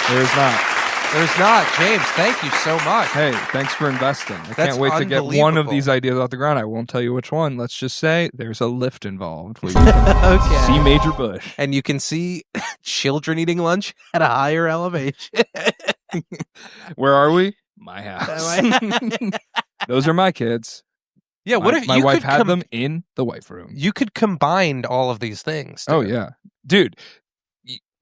There's not. There's not. James, thank you so much. Hey, thanks for investing. I can't wait to get one of these ideas off the ground. I won't tell you which one. Let's just say there's a lift involved where you can see Major Bush. And you can see children eating lunch at a higher elevation. Where are we? My house. Those are my kids. Yeah, what if my wife had them in the wife room? You could combine all of these things. Oh, yeah. Dude,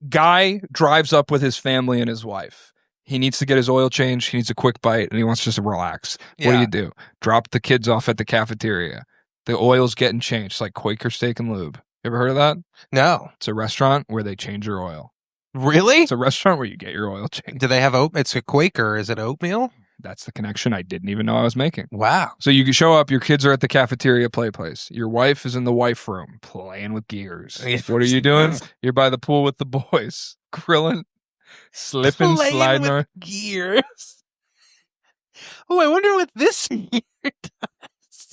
guy drives up with his family and his wife. He needs to get his oil changed. He needs a quick bite, and he wants just to relax. Yeah. What do? Drop the kids off at the cafeteria. The oil's getting changed. It's like Quaker Steak and Lube. You ever heard of that? No. It's a restaurant where they change your oil. Really? It's a restaurant where you get your oil changed. Do they have oatmeal? It's a Quaker. Is it oatmeal? That's the connection I didn't even know I was making. Wow. So you can show up, your kids are at the cafeteria play place. Your wife is in the wife room playing with gears. What are you doing? You're by the pool with the boys. Grilling. Slipping, sliding with gears. Oh, I wonder what this gear does.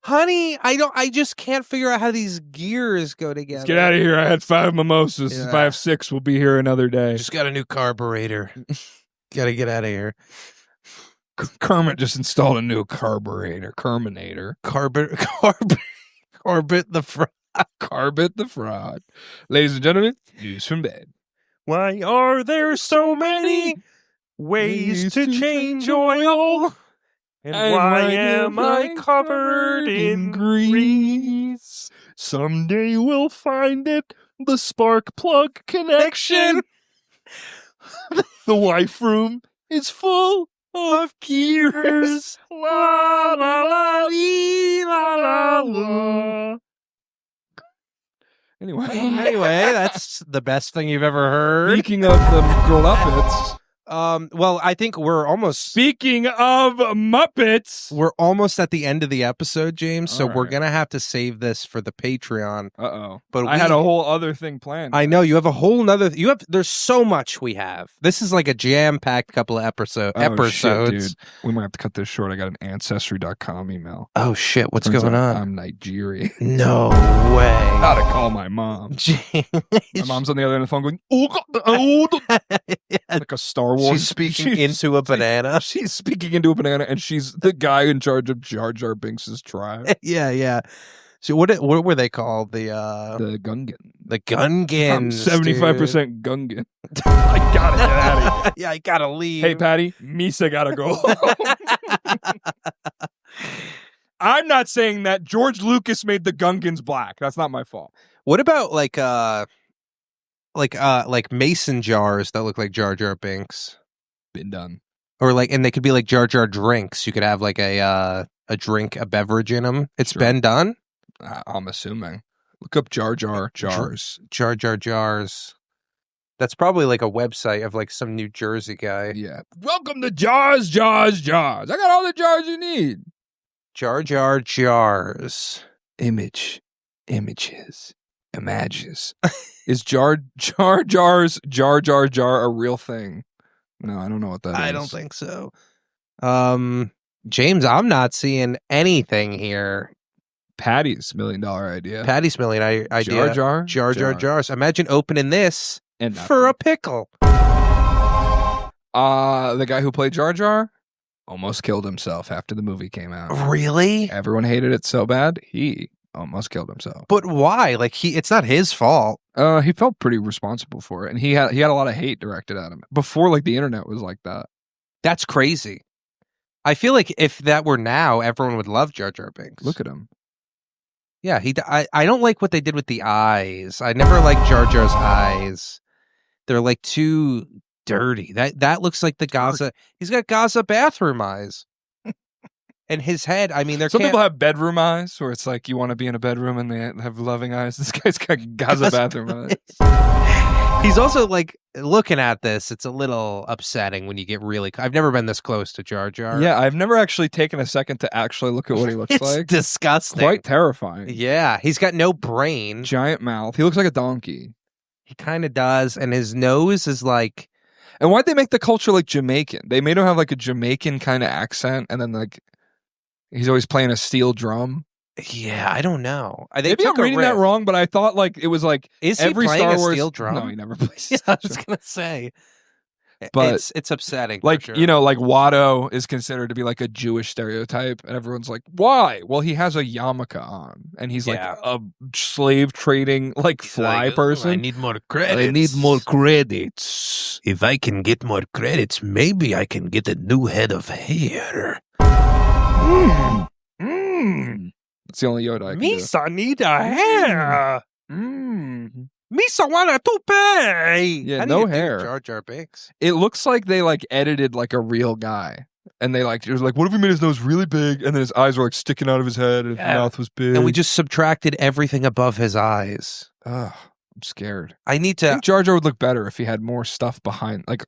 Honey, I just can't figure out how these gears go together. Let's get out of here. I had 5 mimosas. Yeah. If I have 6, we'll be here another day. Just got a new carburetor. Gotta get out of here. Kermit just installed a new carburetor. Kerminator. Carbit the frog. Carbit the fraud. Ladies and gentlemen, news from bed. Why are there so many ways to change oil? And why am I covered in grease? Someday we'll find it, the spark plug connection. The wife room is full of gears. La la la la la la. Anyway, that's the best thing you've ever heard. Speaking of the Muppets. Well, I think we're almost... Speaking of Muppets... We're almost at the end of the episode, James, so right. We're going to have to save this for the Patreon. Uh-oh. But I had a whole other thing planned. I know, you have a whole nother... There's so much we have. This is like a jam-packed couple of episodes. Shit, dude. We might have to cut this short. I got an Ancestry.com email. Oh, shit. What's going on? I'm Nigerian. No way. Gotta call my mom. My mom's on the other end of the phone going, oh, God, like a Star Wars She's speaking into a banana. She's speaking into a banana, and she's the guy in charge of Jar Jar Binks' tribe. Yeah. So what were they called? The Gungan. The Gungans. I'm 75% Gungan. I gotta get out of here. Yeah, I gotta leave. Hey, Paddy, Misa gotta go. I'm not saying that George Lucas made the Gungans black. That's not my fault. What about like mason jars that look like Jar Jar Binks? Been done. Or and they could be like Jar Jar drinks. You could have like a drink, a beverage in them. It's been done. I'm assuming. Look up Jar Jar jars. Jar Jar jars. That's probably like a website of like some New Jersey guy. Yeah. Welcome to Jars. I got all the jars you need. Jar Jar jars. Images. Images. Is Jar Jar's Jar Jar Jar a real thing? No, I don't know what that is. I don't think so. James, I'm not seeing anything here. Paddy's $1 million idea. Paddy's $1 million idea. Jar Jar jars. Imagine opening this and for a pickle. The guy who played Jar Jar almost killed himself after the movie came out. Really? Everyone hated it so bad, he almost killed himself. But why? Like it's not his fault. He felt pretty responsible for it, and he had a lot of hate directed at him before like the internet was like that. That's crazy. I feel like if that were now, everyone would love Jar Jar Binks. Look at him. Yeah, I don't like what they did with the eyes. I never liked Jar Jar's eyes. They're like too dirty. That looks like the Gaza. He's got Gaza bathroom eyes. And his head, I mean, some people have bedroom eyes, where it's like you want to be in a bedroom and they have loving eyes. This guy's got Gaza bathroom eyes. He's also like looking at this. It's a little upsetting when you get really. I've never been this close to Jar Jar. Yeah, I've never actually taken a second to actually look at what he looks like. It's disgusting. Quite terrifying. Yeah, he's got no brain. Giant mouth. He looks like a donkey. He kind of does, and his nose is like. And why'd they make the culture like Jamaican? They made him have like a Jamaican kind of accent, and then like. He's always playing a steel drum. Yeah, I don't know. Maybe I'm reading that wrong, but I thought like it was like is every he playing Star a Wars steel drum? No, he never plays. Yeah, I was gonna say, but it's upsetting. Like sure. you know, like Watto is considered to be like a Jewish stereotype, and everyone's like, why? Well, he has a yarmulke on, and he's like a slave trading like fly person. I need more credits. If I can get more credits, maybe I can get a new head of hair. That's the only Yoda I can do. Misa need a hair. Misa want a toupee. Yeah, no hair. Jar Jar Binks. It looks like they like edited like a real guy, and they like it was like, what if we made his nose really big, and then his eyes were like sticking out of his head, and his mouth was big, and we just subtracted everything above his eyes. Ugh, I'm scared. I think Jar Jar would look better if he had more stuff behind, like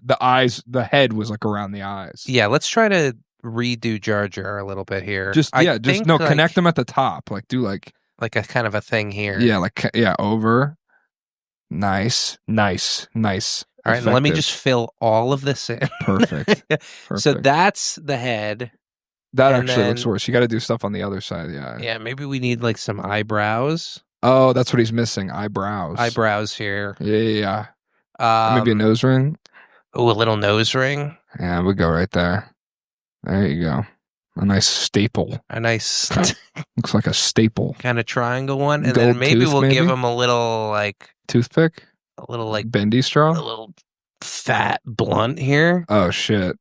the eyes. The head was like around the eyes. Yeah, let's try to redo Jar Jar a little bit here. Connect them at the top. Like do like a kind of a thing here. Yeah, over. Nice. All right, let me just fill all of this in. Perfect. So that's the head. That actually looks worse. You got to do stuff on the other side. Yeah. Yeah, maybe we need like some eyebrows. Oh, that's what he's missing. Eyebrows. Eyebrows here. Yeah. Maybe a nose ring. Oh, a little nose ring. Yeah, we go right there. There you go. A nice staple. Looks like a staple. Kind of triangle one. And then maybe we'll give him a little like... Toothpick? A little like... bendy straw? A little fat blunt here. Oh, shit.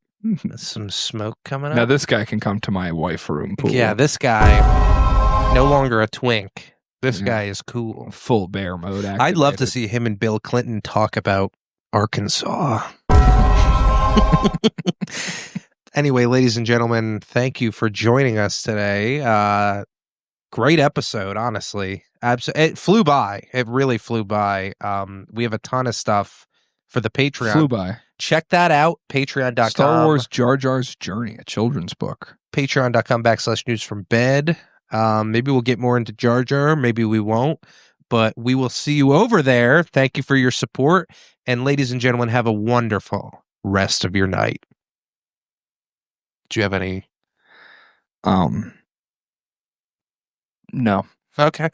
Some smoke coming up. Now this guy can come to my wife room pool. Yeah, this guy, no longer a twink. This guy is cool. Full bear mode activated. I'd love to see him and Bill Clinton talk about Arkansas. Anyway, ladies and gentlemen, thank you for joining us today. Great episode, honestly. It flew by. It really flew by. We have a ton of stuff for the Patreon. Flew by. Check that out. Patreon.com. Star Wars Jar Jar's Journey, a children's book. Patreon.com/news from bed. Maybe we'll get more into Jar Jar. Maybe we won't. But we will see you over there. Thank you for your support. And ladies and gentlemen, have a wonderful rest of your night. Do you have any? No. Okay.